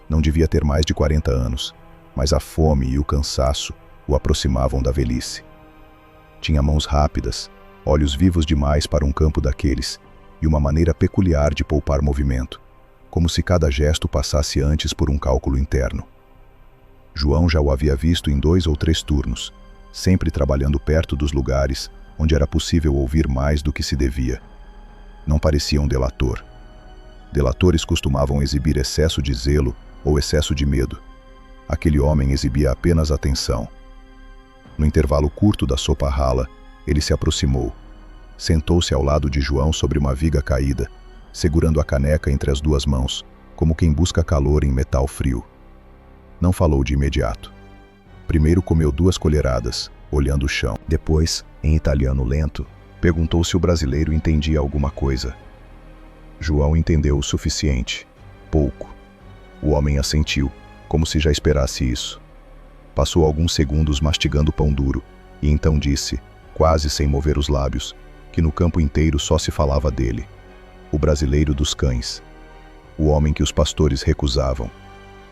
Não devia ter mais de 40 anos, mas a fome e o cansaço o aproximavam da velhice. Tinha mãos rápidas, olhos vivos demais para um campo daqueles, e uma maneira peculiar de poupar movimento, como se cada gesto passasse antes por um cálculo interno. João já o havia visto em 2 ou 3 turnos, sempre trabalhando perto dos lugares onde era possível ouvir mais do que se devia. Não parecia um delator. Delatores costumavam exibir excesso de zelo ou excesso de medo. Aquele homem exibia apenas atenção. No intervalo curto da sopa rala, ele se aproximou. Sentou-se ao lado de João sobre uma viga caída, segurando a caneca entre as 2 mãos, como quem busca calor em metal frio. Não falou de imediato. Primeiro comeu 2 colheradas, olhando o chão. Depois, em italiano lento, perguntou se o brasileiro entendia alguma coisa. João entendeu o suficiente. Pouco. O homem assentiu, como se já esperasse isso. Passou alguns segundos mastigando pão duro, e então disse, quase sem mover os lábios, que no campo inteiro só se falava dele. O brasileiro dos cães. O homem que os pastores recusavam.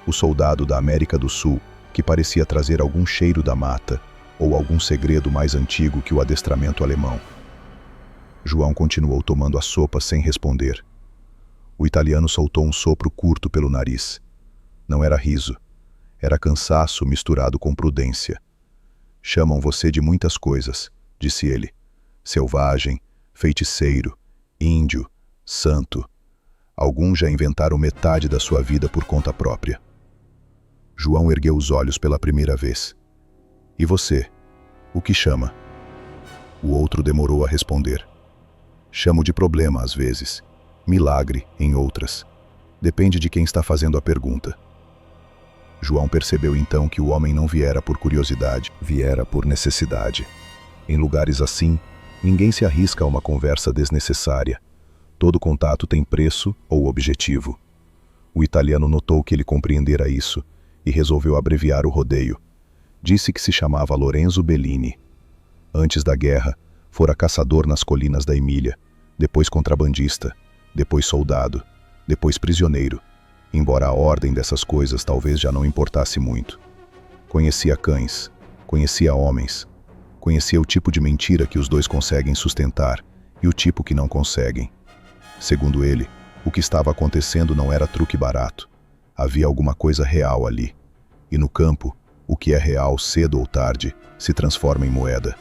O soldado da América do Sul, que parecia trazer algum cheiro da mata, ou algum segredo mais antigo que o adestramento alemão. João continuou tomando a sopa sem responder. O italiano soltou um sopro curto pelo nariz. Não era riso. Era cansaço misturado com prudência. Chamam você de muitas coisas, disse ele. Selvagem, feiticeiro, índio, santo. Alguns já inventaram metade da sua vida por conta própria. João ergueu os olhos pela primeira vez. E você? O que chama? O outro demorou a responder. Chamo de problema às vezes, milagre em outras. Depende de quem está fazendo a pergunta. João percebeu então que o homem não viera por curiosidade, viera por necessidade. Em lugares assim, ninguém se arrisca a uma conversa desnecessária. Todo contato tem preço ou objetivo. O italiano notou que ele compreendera isso e resolveu abreviar o rodeio. Disse que se chamava Lorenzo Bellini. Antes da guerra, fora caçador nas colinas da Emília, depois contrabandista, depois soldado, depois prisioneiro, embora a ordem dessas coisas talvez já não importasse muito. Conhecia cães, conhecia homens, conhecia o tipo de mentira que os dois conseguem sustentar e o tipo que não conseguem. Segundo ele, o que estava acontecendo não era truque barato. Havia alguma coisa real ali. E no campo, o que é real cedo ou tarde se transforma em moeda.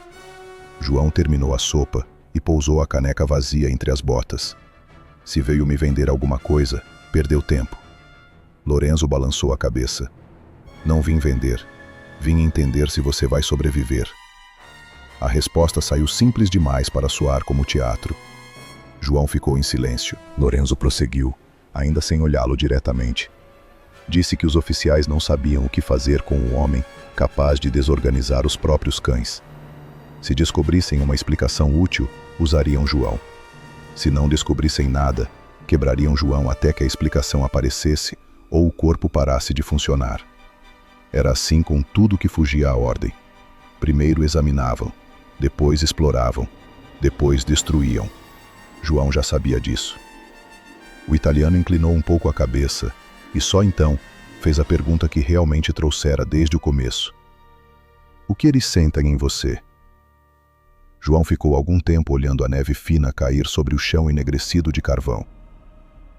João terminou a sopa e pousou a caneca vazia entre as botas. Se veio me vender alguma coisa, perdeu tempo. Lorenzo balançou a cabeça. Não vim vender. Vim entender se você vai sobreviver. A resposta saiu simples demais para soar como teatro. João ficou em silêncio. Lorenzo prosseguiu, ainda sem olhá-lo diretamente. Disse que os oficiais não sabiam o que fazer com um homem capaz de desorganizar os próprios cães. Se descobrissem uma explicação útil, usariam João. Se não descobrissem nada, quebrariam João até que a explicação aparecesse ou o corpo parasse de funcionar. Era assim com tudo que fugia à ordem. Primeiro examinavam, depois exploravam, depois destruíam. João já sabia disso. O italiano inclinou um pouco a cabeça e só então fez a pergunta que realmente trouxera desde o começo. O que eles sentem em você? João ficou algum tempo olhando a neve fina cair sobre o chão enegrecido de carvão.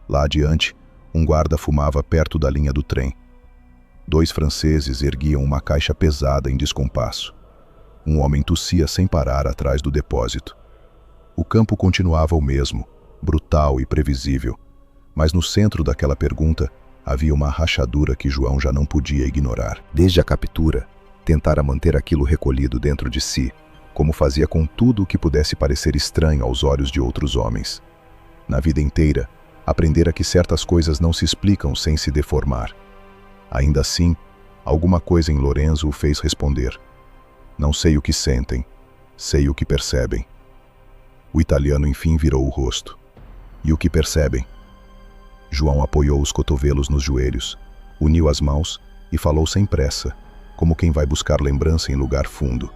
Lá adiante, um guarda fumava perto da linha do trem. 2 franceses erguiam uma caixa pesada em descompasso. Um homem tossia sem parar atrás do depósito. O campo continuava o mesmo, brutal e previsível, mas no centro daquela pergunta havia uma rachadura que João já não podia ignorar. Desde a captura, tentara manter aquilo recolhido dentro de si, como fazia com tudo o que pudesse parecer estranho aos olhos de outros homens. Na vida inteira, aprendera que certas coisas não se explicam sem se deformar. Ainda assim, alguma coisa em Lorenzo o fez responder. Não sei o que sentem, sei o que percebem. O italiano enfim virou o rosto. E o que percebem? João apoiou os cotovelos nos joelhos, uniu as mãos e falou sem pressa, como quem vai buscar lembrança em lugar fundo.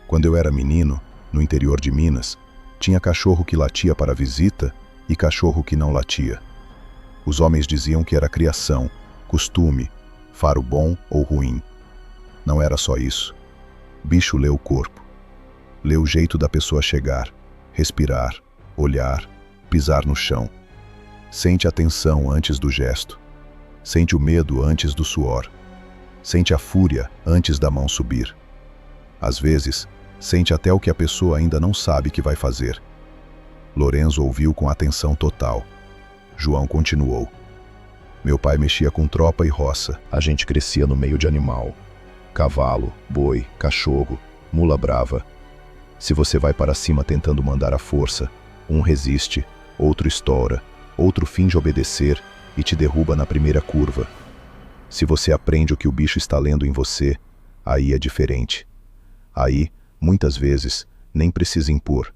Quando eu era menino, no interior de Minas, tinha cachorro que latia para visita e cachorro que não latia. Os homens diziam que era criação, costume, faro bom ou ruim. Não era só isso. Bicho lê o corpo. Lê o jeito da pessoa chegar, respirar, olhar, pisar no chão. Sente a tensão antes do gesto. Sente o medo antes do suor. Sente a fúria antes da mão subir. Às vezes, sente até o que a pessoa ainda não sabe que vai fazer. Lorenzo ouviu com atenção total. João continuou. Meu pai mexia com tropa e roça. A gente crescia no meio de animal. Cavalo, boi, cachorro, mula brava. Se você vai para cima tentando mandar a força, um resiste, outro estoura, outro finge obedecer e te derruba na primeira curva. Se você aprende o que o bicho está lendo em você, aí é diferente. Aí, muitas vezes, nem precisa impor.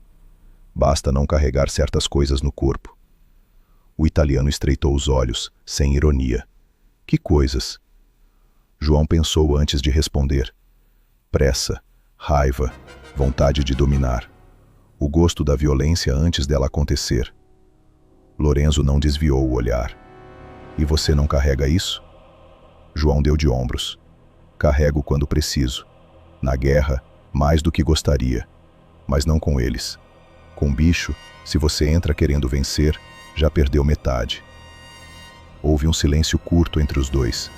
Basta não carregar certas coisas no corpo. O italiano estreitou os olhos, sem ironia. Que coisas? João pensou antes de responder. Pressa, raiva, vontade de dominar. O gosto da violência antes dela acontecer. Lorenzo não desviou o olhar. E você não carrega isso? João deu de ombros. Carrego quando preciso. Na guerra, mais do que gostaria. Mas não com eles. Com bicho, se você entra querendo vencer, já perdeu metade. Houve um silêncio curto entre os dois.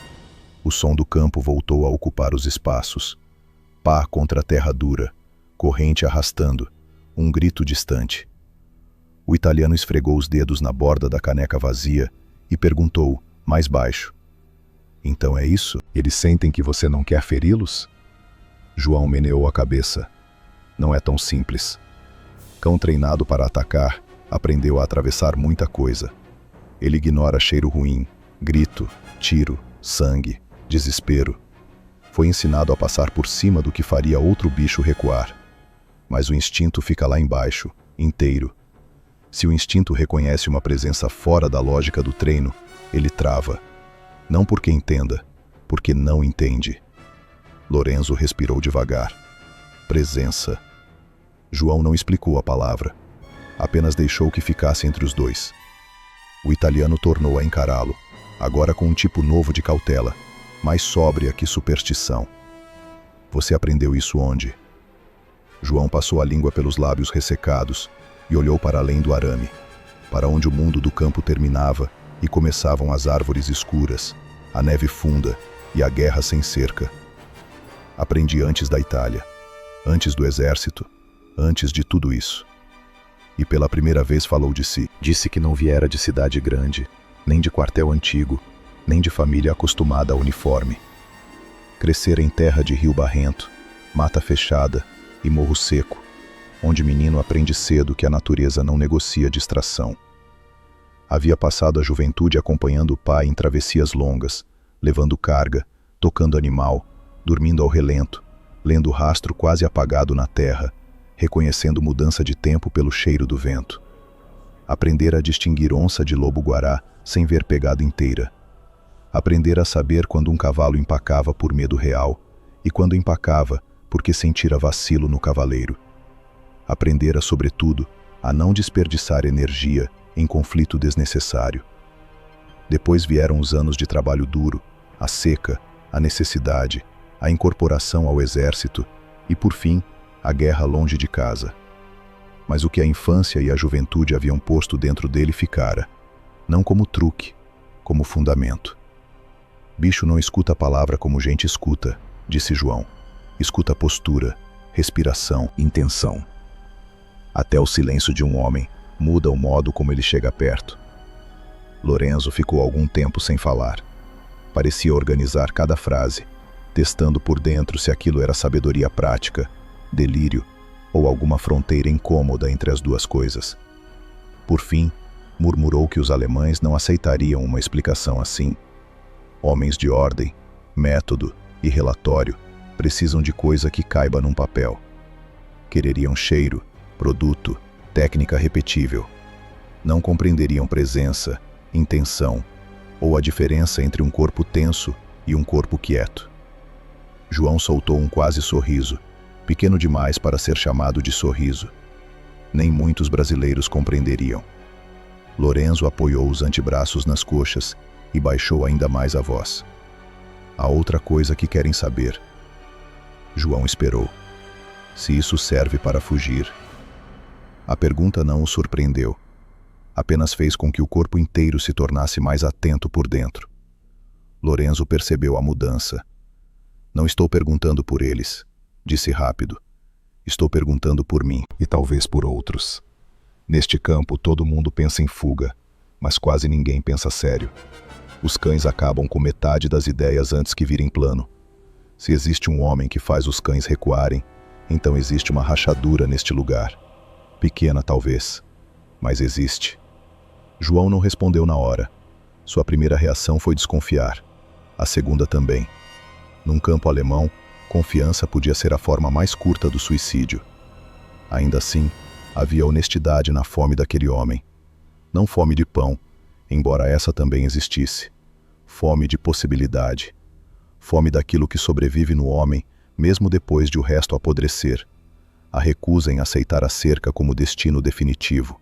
O som do campo voltou a ocupar os espaços. Pá contra a terra dura, corrente arrastando, um grito distante. O italiano esfregou os dedos na borda da caneca vazia e perguntou, mais baixo. Então é isso? Eles sentem que você não quer feri-los? João meneou a cabeça. Não é tão simples. Cão treinado para atacar, aprendeu a atravessar muita coisa. Ele ignora cheiro ruim, grito, tiro, sangue, desespero. Foi ensinado a passar por cima do que faria outro bicho recuar. Mas o instinto fica lá embaixo, inteiro. Se o instinto reconhece uma presença fora da lógica do treino, ele trava. Não porque entenda, porque não entende. Lorenzo respirou devagar. Presença. João não explicou a palavra. Apenas deixou que ficasse entre os dois. O italiano tornou a encará-lo, agora com um tipo novo de cautela, mais sóbria que superstição. Você aprendeu isso onde? João passou a língua pelos lábios ressecados e olhou para além do arame, para onde o mundo do campo terminava e começavam as árvores escuras, a neve funda e a guerra sem cerca. Aprendi antes da Itália, antes do exército, antes de tudo isso. E pela primeira vez falou de si. Disse que não viera de cidade grande, nem de quartel antigo, nem de família acostumada a uniforme. Crescer em terra de rio barrento, mata fechada e morro seco, onde menino aprende cedo que a natureza não negocia distração. Havia passado a juventude acompanhando o pai em travessias longas, levando carga, tocando animal, dormindo ao relento, lendo o rastro quase apagado na terra, reconhecendo mudança de tempo pelo cheiro do vento. Aprender a distinguir onça de lobo-guará sem ver pegada inteira. Aprender a saber quando um cavalo empacava por medo real e quando empacava porque sentira vacilo no cavaleiro. Aprender sobretudo, a não desperdiçar energia em conflito desnecessário. Depois vieram os anos de trabalho duro, a seca, a necessidade, a incorporação ao exército e, por fim, a guerra longe de casa. Mas o que a infância e a juventude haviam posto dentro dele ficara, não como truque, como fundamento. Bicho não escuta a palavra como gente escuta, disse João. Escuta postura, respiração, intenção. Até o silêncio de um homem muda o modo como ele chega perto. Lorenzo ficou algum tempo sem falar. Parecia organizar cada frase, testando por dentro se aquilo era sabedoria prática, delírio ou alguma fronteira incômoda entre as duas coisas. Por fim, murmurou que os alemães não aceitariam uma explicação assim. Homens de ordem, método e relatório precisam de coisa que caiba num papel. Quereriam cheiro, produto, técnica repetível. Não compreenderiam presença, intenção ou a diferença entre um corpo tenso e um corpo quieto. João soltou um quase sorriso, pequeno demais para ser chamado de sorriso. Nem muitos brasileiros compreenderiam. Lorenzo apoiou os antebraços nas coxas e baixou ainda mais a voz. Há outra coisa que querem saber. João esperou. Se isso serve para fugir. A pergunta não o surpreendeu. Apenas fez com que o corpo inteiro se tornasse mais atento por dentro. Lorenzo percebeu a mudança. Não estou perguntando por eles, disse rápido. Estou perguntando por mim. E talvez por outros. Neste campo todo mundo pensa em fuga, mas quase ninguém pensa sério. Os cães acabam com metade das ideias antes que virem plano. Se existe um homem que faz os cães recuarem, então existe uma rachadura neste lugar. Pequena talvez, mas existe. João não respondeu na hora. Sua primeira reação foi desconfiar. A segunda também. Num campo alemão, confiança podia ser a forma mais curta do suicídio. Ainda assim, havia honestidade na fome daquele homem. Não fome de pão, embora essa também existisse. Fome de possibilidade. Fome daquilo que sobrevive no homem, mesmo depois de o resto apodrecer. A recusa em aceitar a cerca como destino definitivo.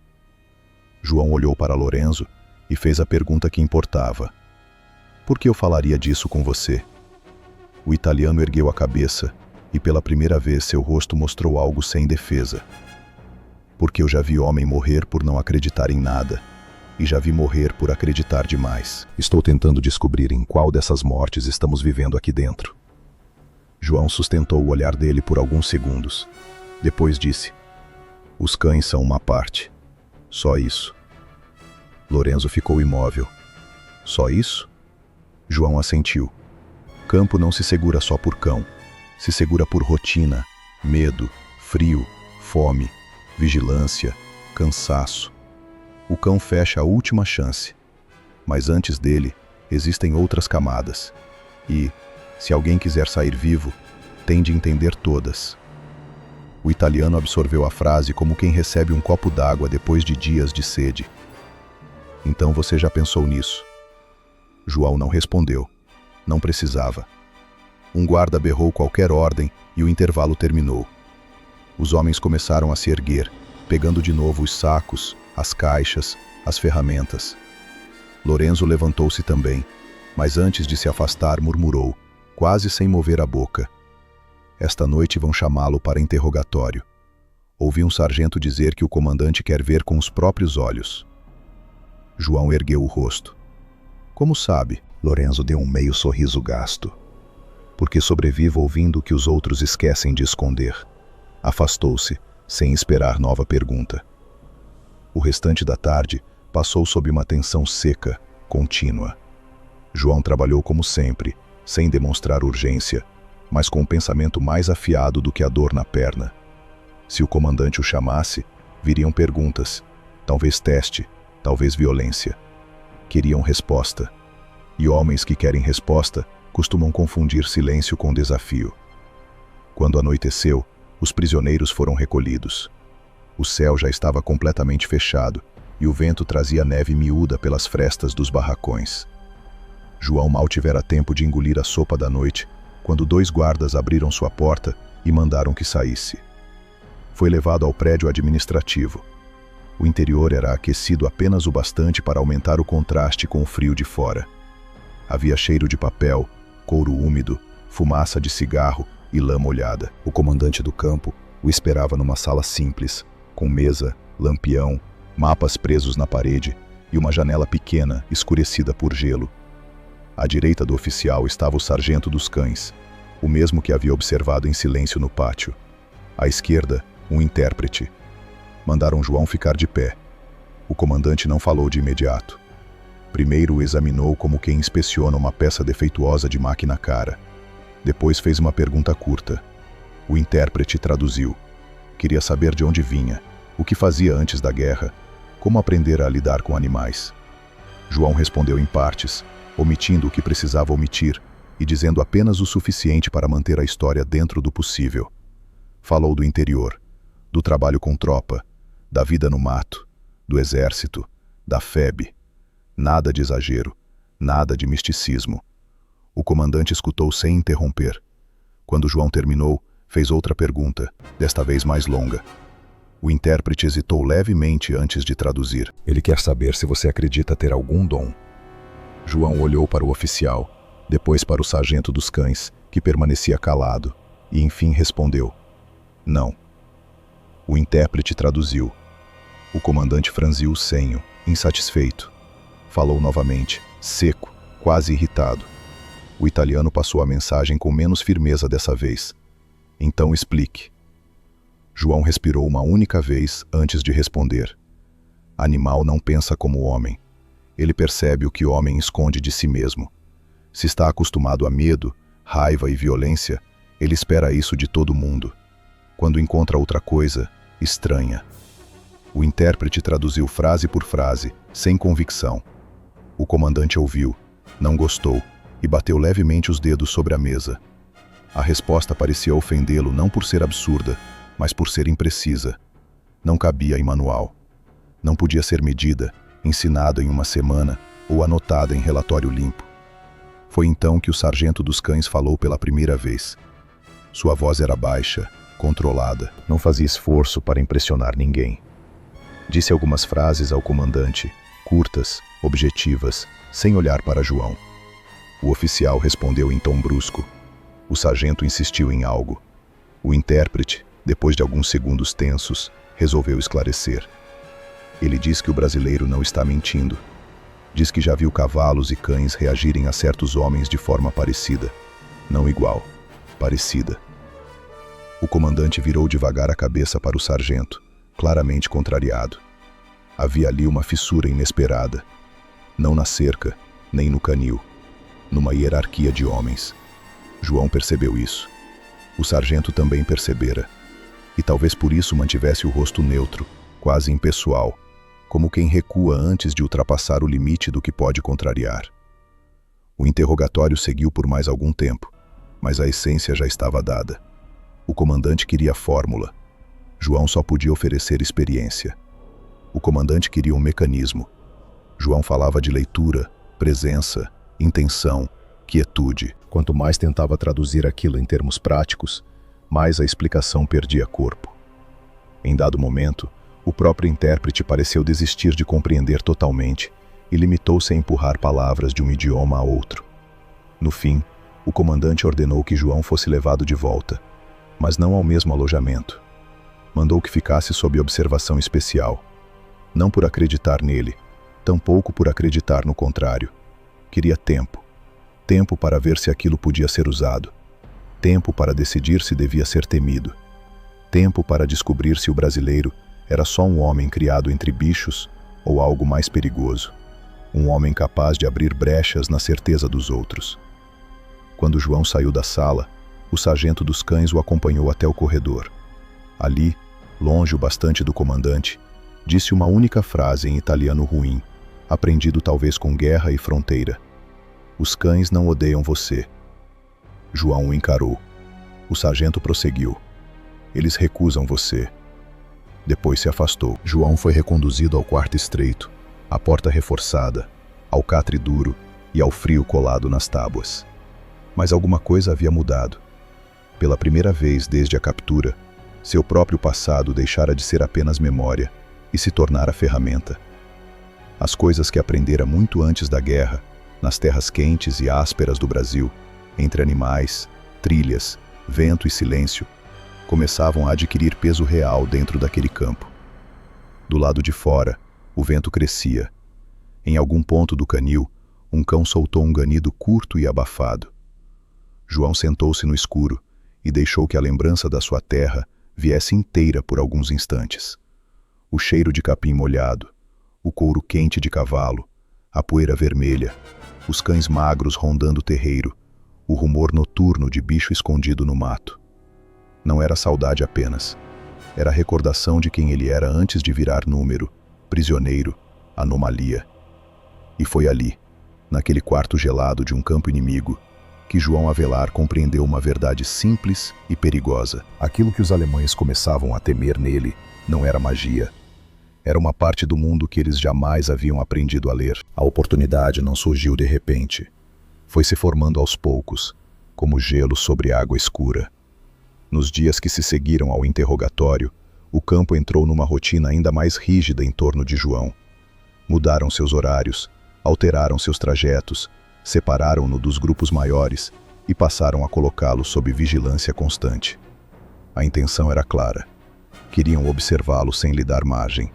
João olhou para Lorenzo e fez a pergunta que importava. Por que eu falaria disso com você? O italiano ergueu a cabeça e pela primeira vez seu rosto mostrou algo sem defesa. Porque eu já vi homem morrer por não acreditar em nada. E já vi morrer por acreditar demais. Estou tentando descobrir em qual dessas mortes estamos vivendo aqui dentro. João sustentou o olhar dele por alguns segundos. Depois disse: os cães são uma parte. Só isso. Lorenzo ficou imóvel. Só isso? João assentiu. Campo não se segura só por cão. Se segura por rotina, medo, frio, fome, vigilância, cansaço. O cão fecha a última chance. Mas antes dele, existem outras camadas. E, se alguém quiser sair vivo, tem de entender todas. O italiano absorveu a frase como quem recebe um copo d'água depois de dias de sede. Então você já pensou nisso? João não respondeu. Não precisava. Um guarda berrou qualquer ordem e o intervalo terminou. Os homens começaram a se erguer, pegando de novo os sacos, as caixas, as ferramentas. Lorenzo levantou-se também, mas antes de se afastar murmurou, quase sem mover a boca. Esta noite vão chamá-lo para interrogatório. Ouvi um sargento dizer que o comandante quer ver com os próprios olhos. João ergueu o rosto. Como sabe? Lorenzo deu um meio sorriso gasto. Porque sobrevivo ouvindo o que os outros esquecem de esconder. Afastou-se, sem esperar nova pergunta. O restante da tarde passou sob uma tensão seca, contínua. João trabalhou como sempre, sem demonstrar urgência, mas com um pensamento mais afiado do que a dor na perna. Se o comandante o chamasse, viriam perguntas, talvez teste, talvez violência. Queriam resposta. E homens que querem resposta costumam confundir silêncio com desafio. Quando anoiteceu, os prisioneiros foram recolhidos. O céu já estava completamente fechado e o vento trazia neve miúda pelas frestas dos barracões. João mal tivera tempo de engolir a sopa da noite, quando 2 guardas abriram sua porta e mandaram que saísse. Foi levado ao prédio administrativo. O interior era aquecido apenas o bastante para aumentar o contraste com o frio de fora. Havia cheiro de papel, couro úmido, fumaça de cigarro e lã molhada. O comandante do campo o esperava numa sala simples, com mesa, lampião, mapas presos na parede e uma janela pequena, escurecida por gelo. À direita do oficial estava o sargento dos cães, o mesmo que havia observado em silêncio no pátio. À esquerda, um intérprete. Mandaram João ficar de pé. O comandante não falou de imediato. Primeiro o examinou como quem inspeciona uma peça defeituosa de máquina cara. Depois fez uma pergunta curta. O intérprete traduziu. Queria saber de onde vinha, o que fazia antes da guerra, como aprender a lidar com animais. João respondeu em partes, omitindo o que precisava omitir e dizendo apenas o suficiente para manter a história dentro do possível. Falou do interior, do trabalho com tropa, da vida no mato, do exército, da FEB. Nada de exagero, nada de misticismo. O comandante escutou sem interromper. Quando João terminou, fez outra pergunta, desta vez mais longa. O intérprete hesitou levemente antes de traduzir. Ele quer saber se você acredita ter algum dom. João olhou para o oficial. depois para o sargento dos cães, que permanecia calado, e enfim respondeu: não. O intérprete traduziu. O comandante franziu o senho, insatisfeito. Falou novamente, seco, quase irritado. O italiano passou a mensagem com menos firmeza dessa vez. Então explique. João respirou uma única vez antes de responder. Animal não pensa como homem. Ele percebe o que o homem esconde de si mesmo. Se está acostumado a medo, raiva e violência, ele espera isso de todo mundo. Quando encontra outra coisa, estranha. O intérprete traduziu frase por frase, sem convicção. O comandante ouviu, não gostou, e bateu levemente os dedos sobre a mesa. A resposta parecia ofendê-lo não por ser absurda, mas por ser imprecisa. Não cabia em manual. Não podia ser medida, ensinada em uma semana ou anotada em relatório limpo. Foi então que o sargento dos cães falou pela primeira vez. Sua voz era baixa, controlada, não fazia esforço para impressionar ninguém. Disse algumas frases ao comandante, curtas, objetivas, sem olhar para João. O oficial respondeu em tom brusco. O sargento insistiu em algo. O intérprete, depois de alguns segundos tensos, resolveu esclarecer. Ele diz que o brasileiro não está mentindo. Diz que já viu cavalos e cães reagirem a certos homens de forma parecida. Não igual, parecida. O comandante virou devagar a cabeça para o sargento, claramente contrariado. Havia ali uma fissura inesperada. Não na cerca, nem no canil. Numa hierarquia de homens. João percebeu isso. O sargento também percebera. E talvez por isso mantivesse o rosto neutro, quase impessoal, como quem recua antes de ultrapassar o limite do que pode contrariar. O interrogatório seguiu por mais algum tempo, mas a essência já estava dada. O comandante queria fórmula. João só podia oferecer experiência. O comandante queria um mecanismo. João falava de leitura, presença, intenção, quietude. Quanto mais tentava traduzir aquilo em termos práticos, mais a explicação perdia corpo. Em dado momento, o próprio intérprete pareceu desistir de compreender totalmente e limitou-se a empurrar palavras de um idioma a outro. No fim, o comandante ordenou que João fosse levado de volta, mas não ao mesmo alojamento. Mandou que ficasse sob observação especial. Não por acreditar nele, tampouco por acreditar no contrário. Queria tempo. Tempo para ver se aquilo podia ser usado. Tempo para decidir se devia ser temido. Tempo para descobrir se o brasileiro era só um homem criado entre bichos ou algo mais perigoso. Um homem capaz de abrir brechas na certeza dos outros. Quando João saiu da sala, o sargento dos cães o acompanhou até o corredor. Ali, longe o bastante do comandante, disse uma única frase em italiano ruim, aprendido talvez com guerra e fronteira. Os cães não odeiam você. João o encarou. O sargento prosseguiu. Eles recusam você. Depois se afastou. João foi reconduzido ao quarto estreito, à porta reforçada, ao catre duro e ao frio colado nas tábuas. Mas alguma coisa havia mudado. Pela primeira vez desde a captura, seu próprio passado deixara de ser apenas memória e se tornara ferramenta. As coisas que aprendera muito antes da guerra, nas terras quentes e ásperas do Brasil, entre animais, trilhas, vento e silêncio, começavam a adquirir peso real dentro daquele campo. Do lado de fora, o vento crescia. Em algum ponto do canil, um cão soltou um ganido curto e abafado. João sentou-se no escuro e deixou que a lembrança da sua terra viesse inteira por alguns instantes. O cheiro de capim molhado, o couro quente de cavalo, a poeira vermelha, os cães magros rondando o terreiro, o rumor noturno de bicho escondido no mato. Não era saudade apenas. Era a recordação de quem ele era antes de virar número, prisioneiro, anomalia. E foi ali, naquele quarto gelado de um campo inimigo, que João Avelar compreendeu uma verdade simples e perigosa. Aquilo que os alemães começavam a temer nele não era magia. Era uma parte do mundo que eles jamais haviam aprendido a ler. A oportunidade não surgiu de repente. Foi se formando aos poucos, como gelo sobre água escura. Nos dias que se seguiram ao interrogatório, o campo entrou numa rotina ainda mais rígida em torno de João. Mudaram seus horários, alteraram seus trajetos, separaram-no dos grupos maiores e passaram a colocá-lo sob vigilância constante. A intenção era clara. Queriam observá-lo sem lhe dar margem.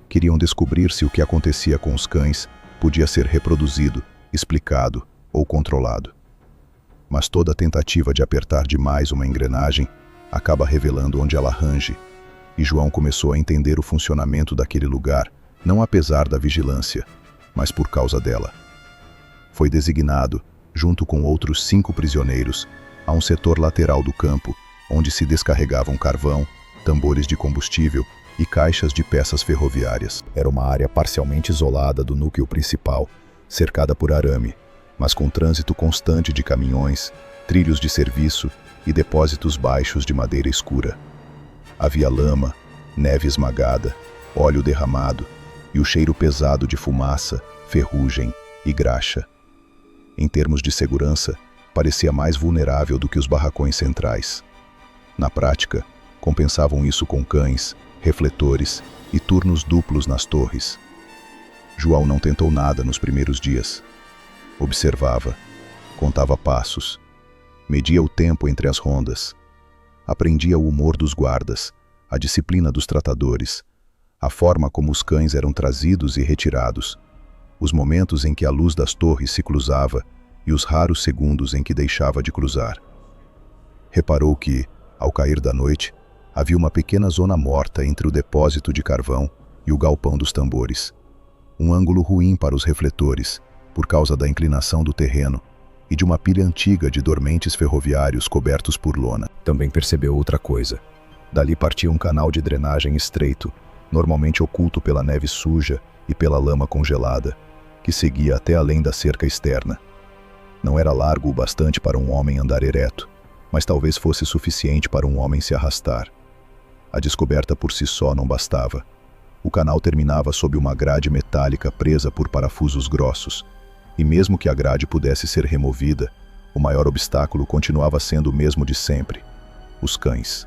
Queriam descobrir se o que acontecia com os cães podia ser reproduzido, explicado ou controlado. Mas toda tentativa de apertar demais uma engrenagem acaba revelando onde ela range, e João começou a entender o funcionamento daquele lugar, não apesar da vigilância, mas por causa dela. Foi designado, junto com outros 5 prisioneiros, a um setor lateral do campo, onde se descarregavam carvão, tambores de combustível e caixas de peças ferroviárias. Era uma área parcialmente isolada do núcleo principal, cercada por arame, mas com trânsito constante de caminhões, trilhos de serviço e depósitos baixos de madeira escura. Havia lama, neve esmagada, óleo derramado e o cheiro pesado de fumaça, ferrugem e graxa. Em termos de segurança, parecia mais vulnerável do que os barracões centrais. Na prática, compensavam isso com cães, refletores e turnos duplos nas torres. João não tentou nada nos primeiros dias. Observava, contava passos, media o tempo entre as rondas, aprendia o humor dos guardas, a disciplina dos tratadores, a forma como os cães eram trazidos e retirados, os momentos em que a luz das torres se cruzava e os raros segundos em que deixava de cruzar. Reparou que, ao cair da noite, havia uma pequena zona morta entre o depósito de carvão e o galpão dos tambores. Um ângulo ruim para os refletores, por causa da inclinação do terreno e de uma pilha antiga de dormentes ferroviários cobertos por lona. Também percebeu outra coisa. Dali partia um canal de drenagem estreito, normalmente oculto pela neve suja e pela lama congelada, que seguia até além da cerca externa. Não era largo o bastante para um homem andar ereto, mas talvez fosse suficiente para um homem se arrastar. A descoberta por si só não bastava. O canal terminava sob uma grade metálica presa por parafusos grossos, e mesmo que a grade pudesse ser removida, o maior obstáculo continuava sendo o mesmo de sempre: os cães.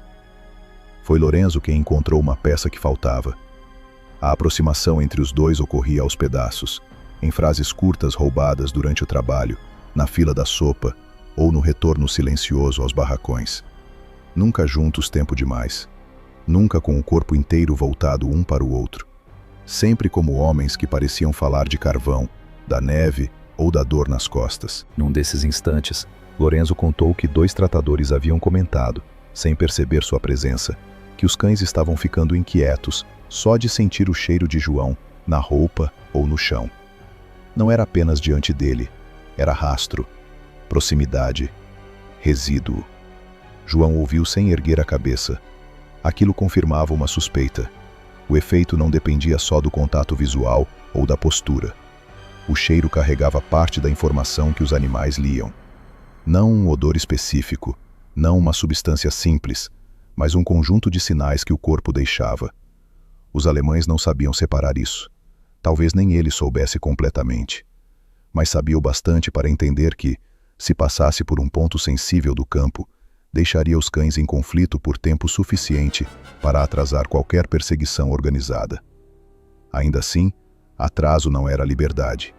Foi Lorenzo quem encontrou uma peça que faltava. A aproximação entre os dois ocorria aos pedaços, em frases curtas roubadas durante o trabalho, na fila da sopa ou no retorno silencioso aos barracões. Nunca juntos tempo demais. Nunca com o corpo inteiro voltado um para o outro. Sempre como homens que pareciam falar de carvão, da neve ou da dor nas costas. Num desses instantes, Lorenzo contou que 2 tratadores haviam comentado, sem perceber sua presença, que os cães estavam ficando inquietos só de sentir o cheiro de João na roupa ou no chão. Não era apenas diante dele, era rastro, proximidade, resíduo. João ouviu sem erguer a cabeça. Aquilo confirmava uma suspeita. O efeito não dependia só do contato visual ou da postura. O cheiro carregava parte da informação que os animais liam. Não um odor específico, não uma substância simples, mas um conjunto de sinais que o corpo deixava. Os alemães não sabiam separar isso. Talvez nem ele soubesse completamente. Mas sabia o bastante para entender que, se passasse por um ponto sensível do campo, deixaria os cães em conflito por tempo suficiente para atrasar qualquer perseguição organizada. Ainda assim, atraso não era liberdade.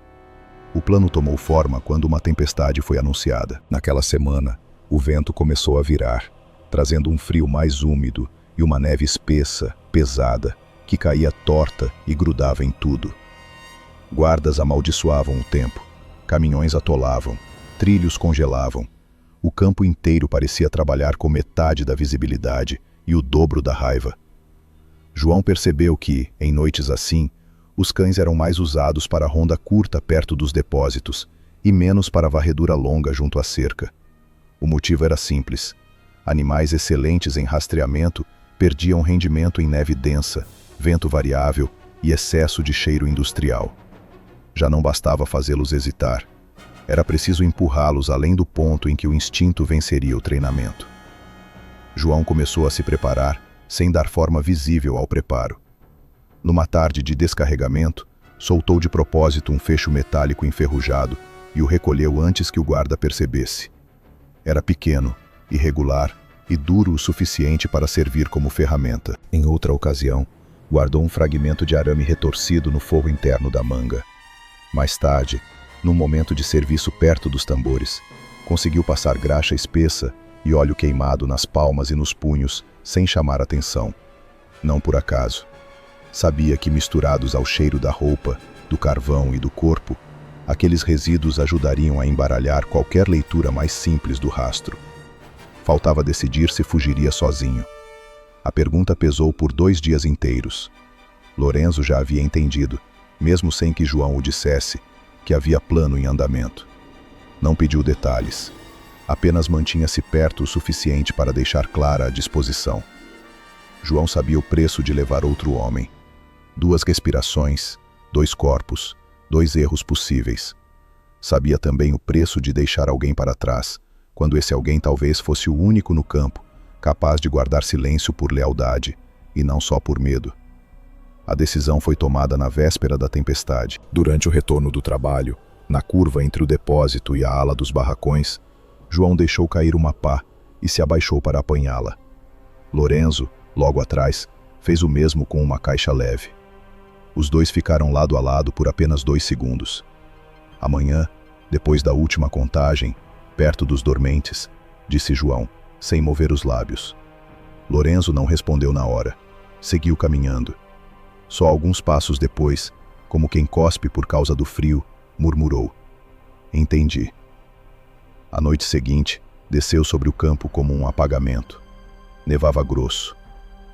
O plano tomou forma quando uma tempestade foi anunciada. Naquela semana, o vento começou a virar, trazendo um frio mais úmido e uma neve espessa, pesada, que caía torta e grudava em tudo. Guardas amaldiçoavam o tempo, caminhões atolavam, trilhos congelavam. O campo inteiro parecia trabalhar com metade da visibilidade e o dobro da raiva. João percebeu que, em noites assim, os cães eram mais usados para a ronda curta perto dos depósitos e menos para a varredura longa junto à cerca. O motivo era simples. Animais excelentes em rastreamento perdiam rendimento em neve densa, vento variável e excesso de cheiro industrial. Já não bastava fazê-los hesitar. Era preciso empurrá-los além do ponto em que o instinto venceria o treinamento. João começou a se preparar, sem dar forma visível ao preparo. Numa tarde de descarregamento, soltou de propósito um fecho metálico enferrujado e o recolheu antes que o guarda percebesse. Era pequeno, irregular e duro o suficiente para servir como ferramenta. Em outra ocasião, guardou um fragmento de arame retorcido no forro interno da manga. Mais tarde, num momento de serviço perto dos tambores, conseguiu passar graxa espessa e óleo queimado nas palmas e nos punhos, sem chamar atenção. Não por acaso. Sabia que, misturados ao cheiro da roupa, do carvão e do corpo, aqueles resíduos ajudariam a embaralhar qualquer leitura mais simples do rastro. Faltava decidir se fugiria sozinho. A pergunta pesou por 2 dias inteiros. Lorenzo já havia entendido, mesmo sem que João o dissesse, que havia plano em andamento. Não pediu detalhes. Apenas mantinha-se perto o suficiente para deixar clara a disposição. João sabia o preço de levar outro homem. 2 respirações, 2 corpos, 2 erros possíveis. Sabia também o preço de deixar alguém para trás, quando esse alguém talvez fosse o único no campo, capaz de guardar silêncio por lealdade, e não só por medo. A decisão foi tomada na véspera da tempestade. Durante o retorno do trabalho, na curva entre o depósito e a ala dos barracões, João deixou cair uma pá e se abaixou para apanhá-la. Lorenzo, logo atrás, fez o mesmo com uma caixa leve. Os dois ficaram lado a lado por apenas 2 segundos. Amanhã, depois da última contagem, perto dos dormentes, disse João, sem mover os lábios. Lorenzo não respondeu na hora. Seguiu caminhando. Só alguns passos depois, como quem cospe por causa do frio, murmurou: "Entendi." A noite seguinte, desceu sobre o campo como um apagamento. Nevava grosso.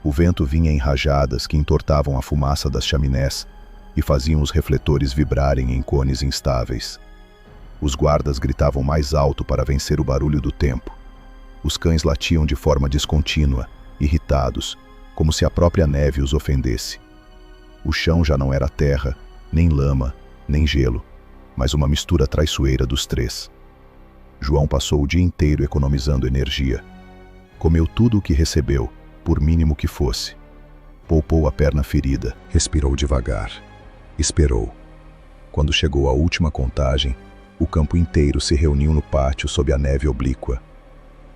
O vento vinha em rajadas que entortavam a fumaça das chaminés e faziam os refletores vibrarem em cones instáveis. Os guardas gritavam mais alto para vencer o barulho do tempo. Os cães latiam de forma descontínua, irritados, como se a própria neve os ofendesse. O chão já não era terra, nem lama, nem gelo, mas uma mistura traiçoeira dos 3. João passou o dia inteiro economizando energia. Comeu tudo o que recebeu, por mínimo que fosse. Poupou a perna ferida, respirou devagar. Esperou. Quando chegou a última contagem, o campo inteiro se reuniu no pátio sob a neve oblíqua.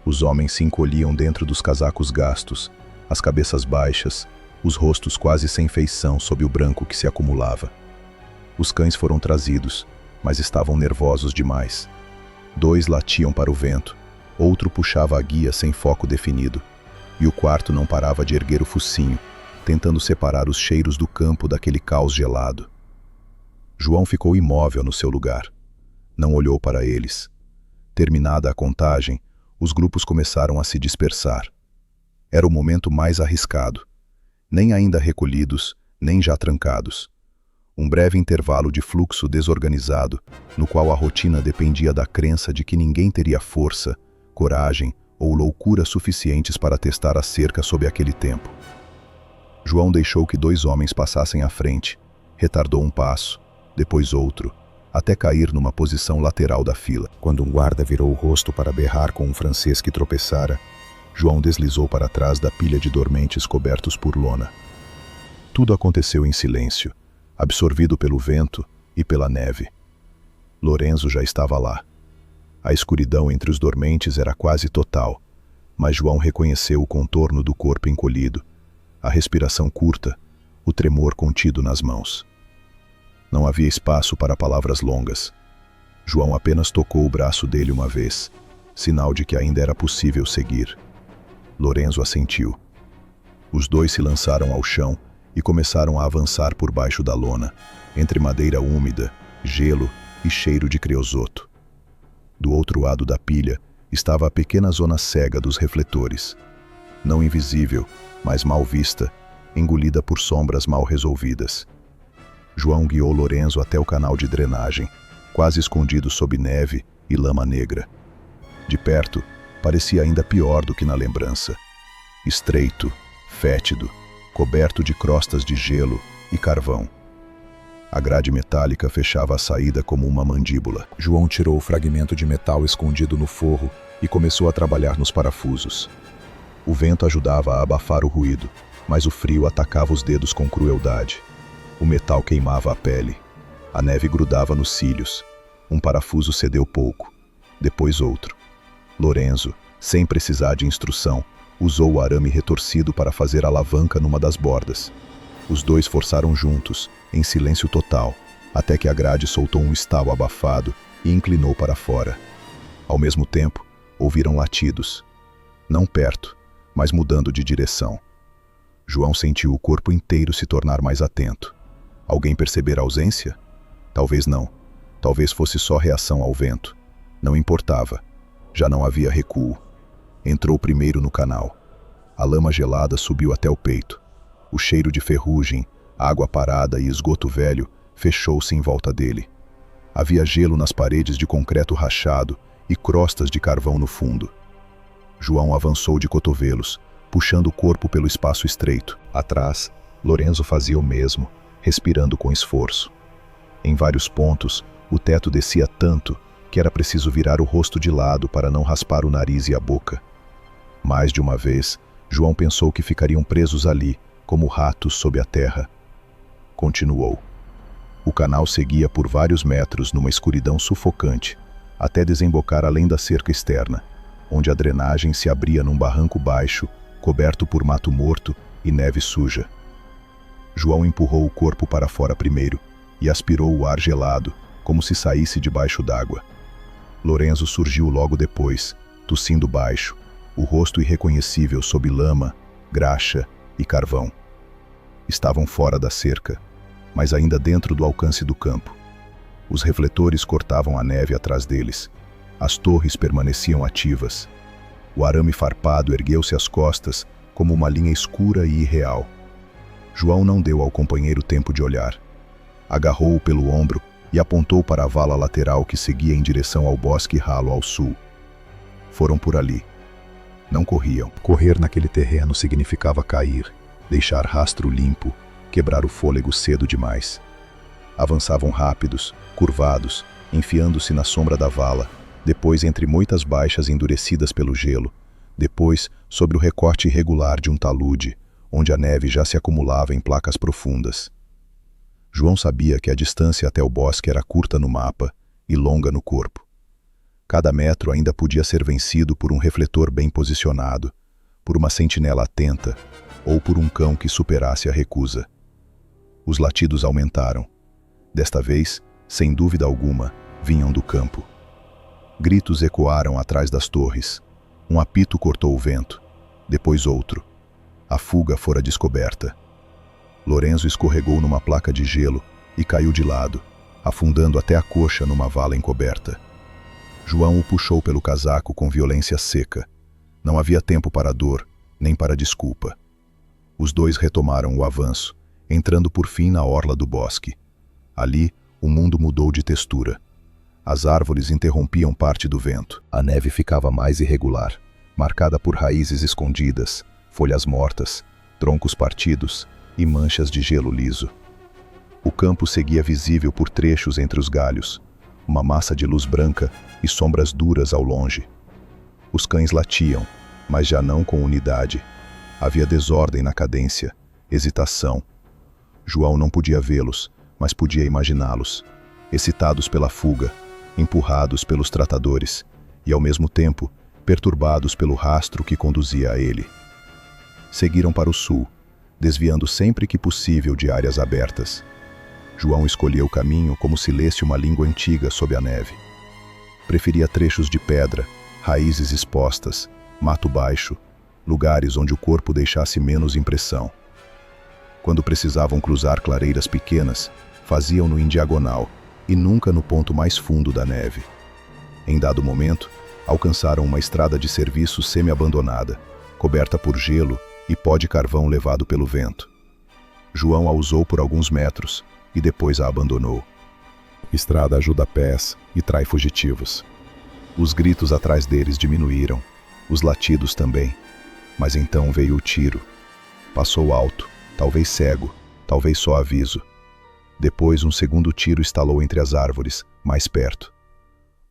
Os homens se encolhiam dentro dos casacos gastos, as cabeças baixas, os rostos quase sem feição sob o branco que se acumulava. Os cães foram trazidos, mas estavam nervosos demais. 2 latiam para o vento, outro puxava a guia sem foco definido, e o quarto não parava de erguer o focinho, tentando separar os cheiros do campo daquele caos gelado. João ficou imóvel no seu lugar. Não olhou para eles. Terminada a contagem, os grupos começaram a se dispersar. Era o momento mais arriscado. Nem ainda recolhidos, nem já trancados. Um breve intervalo de fluxo desorganizado, no qual a rotina dependia da crença de que ninguém teria força, coragem ou loucura suficientes para testar a cerca sob aquele tempo. João deixou que 2 homens passassem à frente, retardou um passo, depois outro, até cair numa posição lateral da fila. Quando um guarda virou o rosto para berrar com um francês que tropeçara, João deslizou para trás da pilha de dormentes cobertos por lona. Tudo aconteceu em silêncio, absorvido pelo vento e pela neve. Lorenzo já estava lá. A escuridão entre os dormentes era quase total, mas João reconheceu o contorno do corpo encolhido, a respiração curta, o tremor contido nas mãos. Não havia espaço para palavras longas. João apenas tocou o braço dele uma vez, sinal de que ainda era possível seguir. Lorenzo assentiu. Os 2 se lançaram ao chão e começaram a avançar por baixo da lona, entre madeira úmida, gelo e cheiro de creosoto. Do outro lado da pilha estava a pequena zona cega dos refletores. Não invisível, mas mal vista, engolida por sombras mal resolvidas. João guiou Lorenzo até o canal de drenagem, quase escondido sob neve e lama negra. De perto, parecia ainda pior do que na lembrança. Estreito, fétido, coberto de crostas de gelo e carvão. A grade metálica fechava a saída como uma mandíbula. João tirou o fragmento de metal escondido no forro e começou a trabalhar nos parafusos. O vento ajudava a abafar o ruído, mas o frio atacava os dedos com crueldade. O metal queimava a pele. A neve grudava nos cílios. Um parafuso cedeu pouco. Depois outro. Lorenzo, sem precisar de instrução, usou o arame retorcido para fazer alavanca numa das bordas. Os 2 forçaram juntos, em silêncio total, até que a grade soltou um estalo abafado e inclinou para fora. Ao mesmo tempo, ouviram latidos. Não perto, mas mudando de direção. João sentiu o corpo inteiro se tornar mais atento. Alguém perceber a ausência? Talvez não. Talvez fosse só reação ao vento. Não importava. Já não havia recuo. Entrou primeiro no canal. A lama gelada subiu até o peito. O cheiro de ferrugem, água parada e esgoto velho fechou-se em volta dele. Havia gelo nas paredes de concreto rachado e crostas de carvão no fundo. João avançou de cotovelos, puxando o corpo pelo espaço estreito. Atrás, Lorenzo fazia o mesmo, respirando com esforço. Em vários pontos, o teto descia tanto que era preciso virar o rosto de lado para não raspar o nariz e a boca. Mais de uma vez, João pensou que ficariam presos ali, como ratos sob a terra. Continuou. O canal seguia por vários metros numa escuridão sufocante, até desembocar além da cerca externa, onde a drenagem se abria num barranco baixo, coberto por mato morto e neve suja. João empurrou o corpo para fora primeiro e aspirou o ar gelado, como se saísse debaixo d'água. Lorenzo surgiu logo depois, tossindo baixo, o rosto irreconhecível sob lama, graxa e carvão. Estavam fora da cerca, mas ainda dentro do alcance do campo. Os refletores cortavam a neve atrás deles. As torres permaneciam ativas. O arame farpado ergueu-se às costas como uma linha escura e irreal. João não deu ao companheiro tempo de olhar. Agarrou-o pelo ombro e apontou para a vala lateral que seguia em direção ao bosque ralo ao sul. Foram por ali. Não corriam. Correr naquele terreno significava cair, deixar rastro limpo, quebrar o fôlego cedo demais. Avançavam rápidos, curvados, enfiando-se na sombra da vala, depois entre moitas baixas endurecidas pelo gelo, depois sobre o recorte irregular de um talude, onde a neve já se acumulava em placas profundas. João sabia que a distância até o bosque era curta no mapa e longa no corpo. Cada metro ainda podia ser vencido por um refletor bem posicionado, por uma sentinela atenta ou por um cão que superasse a recusa. Os latidos aumentaram. Desta vez, sem dúvida alguma, vinham do campo. Gritos ecoaram atrás das torres. Um apito cortou o vento, depois outro. A fuga fora descoberta. Lorenzo escorregou numa placa de gelo e caiu de lado, afundando até a coxa numa vala encoberta. João o puxou pelo casaco com violência seca. Não havia tempo para dor, nem para desculpa. Os dois retomaram o avanço, entrando por fim na orla do bosque. Ali, o mundo mudou de textura. As árvores interrompiam parte do vento. A neve ficava mais irregular, marcada por raízes escondidas, folhas mortas, troncos partidos e manchas de gelo liso. O campo seguia visível por trechos entre os galhos, uma massa de luz branca e sombras duras ao longe. Os cães latiam, mas já não com unidade. Havia desordem na cadência, hesitação. João não podia vê-los, mas podia imaginá-los, excitados pela fuga, empurrados pelos tratadores e, ao mesmo tempo, perturbados pelo rastro que conduzia a ele. Seguiram para o sul, desviando sempre que possível de áreas abertas. João escolheu o caminho como se lesse uma língua antiga sob a neve. Preferia trechos de pedra, raízes expostas, mato baixo, lugares onde o corpo deixasse menos impressão. Quando precisavam cruzar clareiras pequenas, faziam-no em diagonal e nunca no ponto mais fundo da neve. Em dado momento, alcançaram uma estrada de serviço semi-abandonada, coberta por gelo e pó de carvão levado pelo vento. João a usou por alguns metros e depois a abandonou. Estrada ajuda pés e trai fugitivos. Os gritos atrás deles diminuíram, os latidos também. Mas então veio o tiro. Passou alto, talvez cego, talvez só aviso. Depois um segundo tiro estalou entre as árvores, mais perto.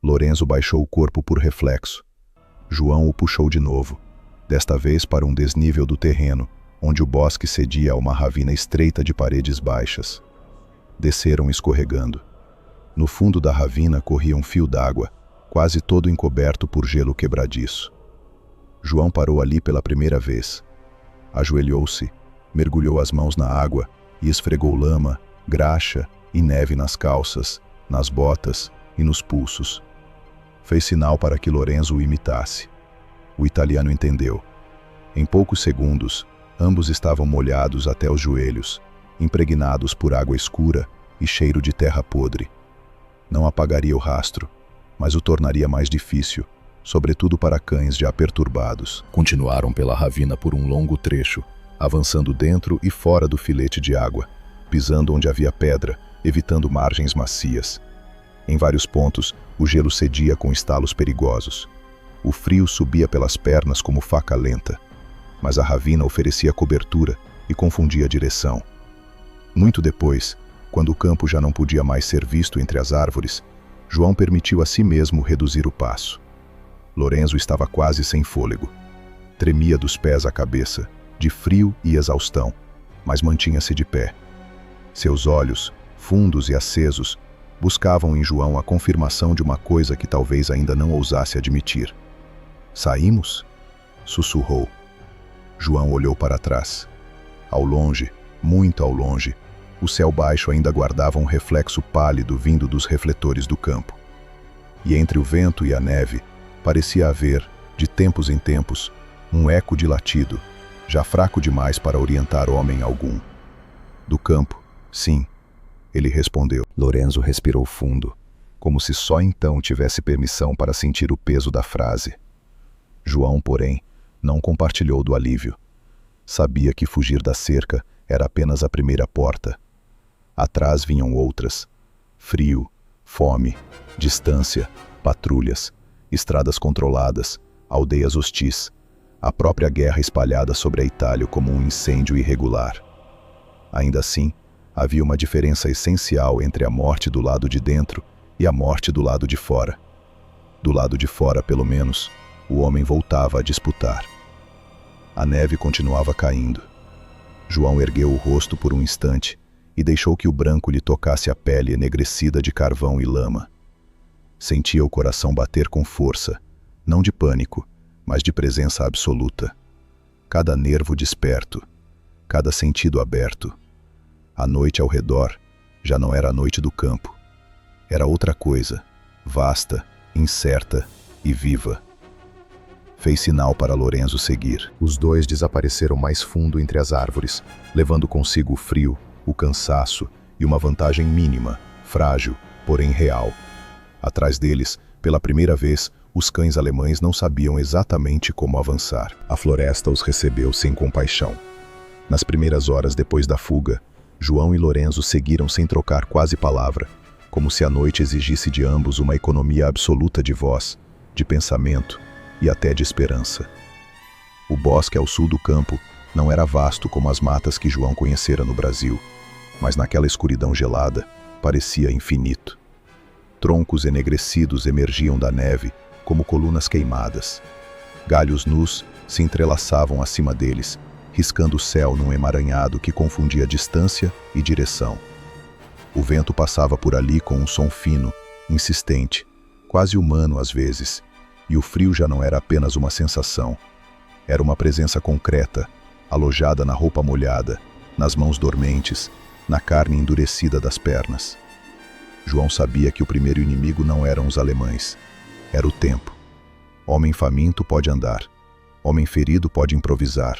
Lorenzo baixou o corpo por reflexo. João o puxou de novo, desta vez para um desnível do terreno, onde o bosque cedia a uma ravina estreita de paredes baixas. Desceram escorregando. No fundo da ravina corria um fio d'água, quase todo encoberto por gelo quebradiço. João parou ali pela primeira vez. Ajoelhou-se, mergulhou as mãos na água e esfregou lama, graxa e neve nas calças, nas botas e nos pulsos. Fez sinal para que Lorenzo o imitasse. O italiano entendeu. Em poucos segundos, ambos estavam molhados até os joelhos, impregnados por água escura e cheiro de terra podre. Não apagaria o rastro, mas o tornaria mais difícil, sobretudo para cães já perturbados. Continuaram pela ravina por um longo trecho, avançando dentro e fora do filete de água, pisando onde havia pedra, evitando margens macias. Em vários pontos, o gelo cedia com estalos perigosos. O frio subia pelas pernas como faca lenta, mas a ravina oferecia cobertura e confundia a direção. Muito depois, quando o campo já não podia mais ser visto entre as árvores, João permitiu a si mesmo reduzir o passo. Lorenzo estava quase sem fôlego. Tremia dos pés à cabeça, de frio e exaustão, mas mantinha-se de pé. Seus olhos, fundos e acesos, buscavam em João a confirmação de uma coisa que talvez ainda não ousasse admitir. "Saímos?" sussurrou. João olhou para trás. Ao longe, muito ao longe, o céu baixo ainda guardava um reflexo pálido vindo dos refletores do campo. E entre o vento e a neve, parecia haver, de tempos em tempos, um eco de latido, já fraco demais para orientar homem algum. "Do campo, sim", ele respondeu. Lorenzo respirou fundo, como se só então tivesse permissão para sentir o peso da frase. João, porém, não compartilhou do alívio. Sabia que fugir da cerca era apenas a primeira porta. Atrás vinham outras: frio, fome, distância, patrulhas, estradas controladas, aldeias hostis, a própria guerra espalhada sobre a Itália como um incêndio irregular. Ainda assim, havia uma diferença essencial entre a morte do lado de dentro e a morte do lado de fora. Do lado de fora, pelo menos, o homem voltava a disputar. A neve continuava caindo. João ergueu o rosto por um instante e deixou que o branco lhe tocasse a pele enegrecida de carvão e lama. Sentia o coração bater com força, não de pânico, mas de presença absoluta. Cada nervo desperto, cada sentido aberto. A noite ao redor já não era a noite do campo. Era outra coisa, vasta, incerta e viva. Fez sinal para Lorenzo seguir. Os dois desapareceram mais fundo entre as árvores, levando consigo o frio, o cansaço e uma vantagem mínima, frágil, porém real. Atrás deles, pela primeira vez, os cães alemães não sabiam exatamente como avançar. A floresta os recebeu sem compaixão. Nas primeiras horas depois da fuga, João e Lorenzo seguiram sem trocar quase palavra, como se a noite exigisse de ambos uma economia absoluta de voz, de pensamento e até de esperança. O bosque ao sul do campo não era vasto como as matas que João conhecera no Brasil, mas naquela escuridão gelada parecia infinito. Troncos enegrecidos emergiam da neve como colunas queimadas. Galhos nus se entrelaçavam acima deles, riscando o céu num emaranhado que confundia distância e direção. O vento passava por ali com um som fino, insistente, quase humano às vezes, e o frio já não era apenas uma sensação. Era uma presença concreta, alojada na roupa molhada, nas mãos dormentes, na carne endurecida das pernas. João sabia que o primeiro inimigo não eram os alemães. Era o tempo. Homem faminto pode andar. Homem ferido pode improvisar.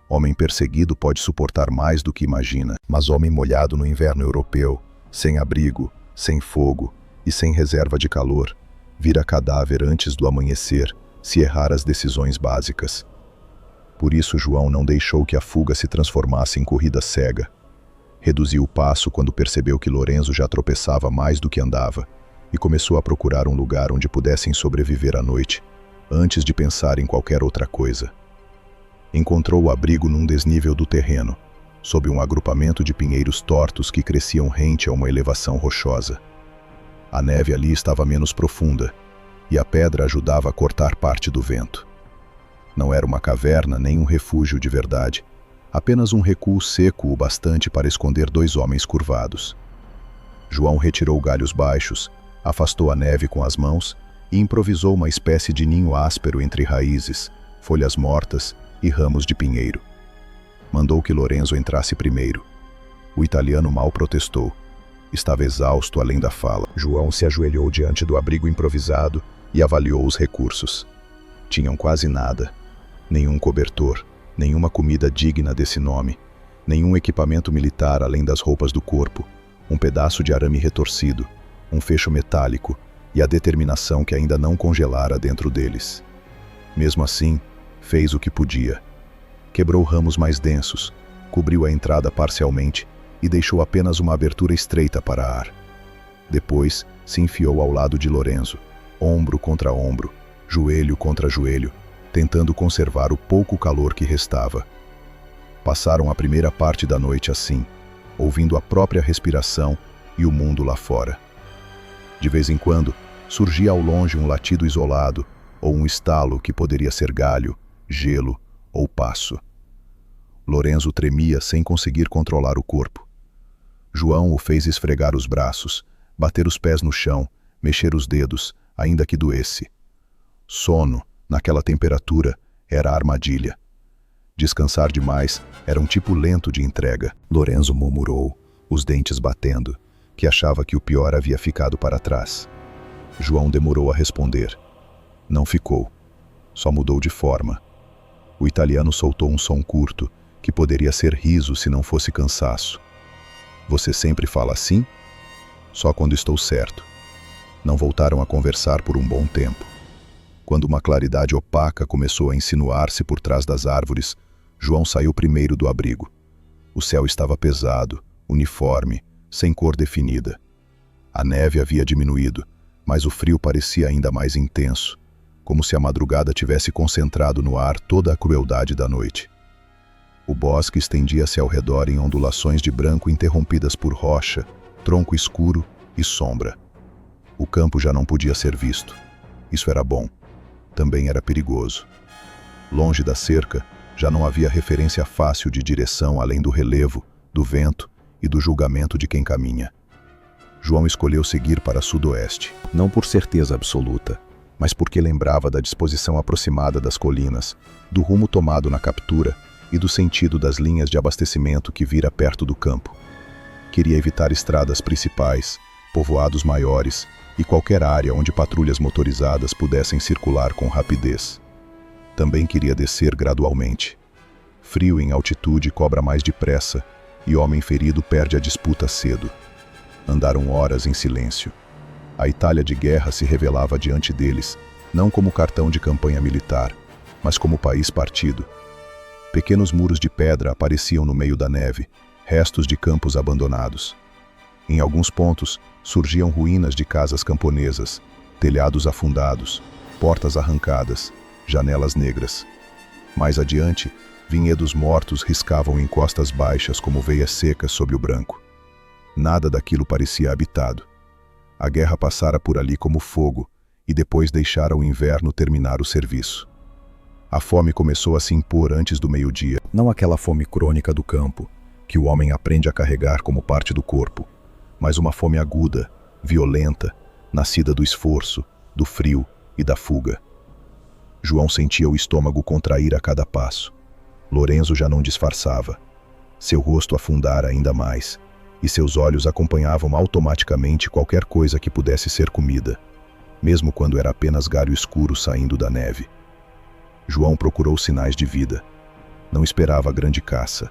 Homem perseguido pode suportar mais do que imagina. Mas homem molhado no inverno europeu, sem abrigo, sem fogo e sem reserva de calor, vira cadáver antes do amanhecer, se errar as decisões básicas. Por isso João não deixou que a fuga se transformasse em corrida cega. Reduziu o passo quando percebeu que Lorenzo já tropeçava mais do que andava e começou a procurar um lugar onde pudessem sobreviver à noite, antes de pensar em qualquer outra coisa. Encontrou o abrigo num desnível do terreno, sob um agrupamento de pinheiros tortos que cresciam rente a uma elevação rochosa. A neve ali estava menos profunda, e a pedra ajudava a cortar parte do vento. Não era uma caverna nem um refúgio de verdade, apenas um recuo seco o bastante para esconder dois homens curvados. João retirou galhos baixos, afastou a neve com as mãos e improvisou uma espécie de ninho áspero entre raízes, folhas mortas e ramos de pinheiro. Mandou que Lorenzo entrasse primeiro. O italiano mal protestou. Estava exausto além da fala. João se ajoelhou diante do abrigo improvisado e avaliou os recursos. Tinham quase nada. Nenhum cobertor, nenhuma comida digna desse nome, nenhum equipamento militar além das roupas do corpo, um pedaço de arame retorcido, um fecho metálico e a determinação que ainda não congelara dentro deles. Mesmo assim, fez o que podia. Quebrou ramos mais densos, cobriu a entrada parcialmente e deixou apenas uma abertura estreita para ar. Depois, se enfiou ao lado de Lorenzo, ombro contra ombro, joelho contra joelho, tentando conservar o pouco calor que restava. Passaram a primeira parte da noite assim, ouvindo a própria respiração e o mundo lá fora. De vez em quando, surgia ao longe um latido isolado ou um estalo que poderia ser galho, gelo ou passo. Lorenzo tremia sem conseguir controlar o corpo. João o fez esfregar os braços, bater os pés no chão, mexer os dedos, ainda que doesse. Sono, naquela temperatura, era armadilha. Descansar demais era um tipo lento de entrega. Lorenzo murmurou, os dentes batendo, que achava que o pior havia ficado para trás. João demorou a responder. Não ficou. Só mudou de forma. O italiano soltou um som curto, que poderia ser riso se não fosse cansaço. Você sempre fala assim? Só quando estou certo. Não voltaram a conversar por um bom tempo. Quando uma claridade opaca começou a insinuar-se por trás das árvores, João saiu primeiro do abrigo. O céu estava pesado, uniforme, sem cor definida. A neve havia diminuído, mas o frio parecia ainda mais intenso, como se a madrugada tivesse concentrado no ar toda a crueldade da noite. O bosque estendia-se ao redor em ondulações de branco interrompidas por rocha, tronco escuro e sombra. O campo já não podia ser visto. Isso era bom. Também era perigoso. Longe da cerca, já não havia referência fácil de direção além do relevo, do vento e do julgamento de quem caminha. João escolheu seguir para sudoeste, não por certeza absoluta, mas porque lembrava da disposição aproximada das colinas, do rumo tomado na captura e do sentido das linhas de abastecimento que vira perto do campo. Queria evitar estradas principais, povoados maiores e qualquer área onde patrulhas motorizadas pudessem circular com rapidez. Também queria descer gradualmente. Frio em altitude cobra mais depressa e homem ferido perde a disputa cedo. Andaram horas em silêncio. A Itália de guerra se revelava diante deles, não como cartão de campanha militar, mas como país partido. Pequenos muros de pedra apareciam no meio da neve, restos de campos abandonados. Em alguns pontos, surgiam ruínas de casas camponesas, telhados afundados, portas arrancadas, janelas negras. Mais adiante, vinhedos mortos riscavam encostas baixas como veias secas sobre o branco. Nada daquilo parecia habitado. A guerra passara por ali como fogo e depois deixara o inverno terminar o serviço. A fome começou a se impor antes do meio-dia. Não aquela fome crônica do campo, que o homem aprende a carregar como parte do corpo, mas uma fome aguda, violenta, nascida do esforço, do frio e da fuga. João sentia o estômago contrair a cada passo. Lorenzo já não disfarçava. Seu rosto afundara ainda mais, e seus olhos acompanhavam automaticamente qualquer coisa que pudesse ser comida, mesmo quando era apenas galho escuro saindo da neve. João procurou sinais de vida. Não esperava grande caça.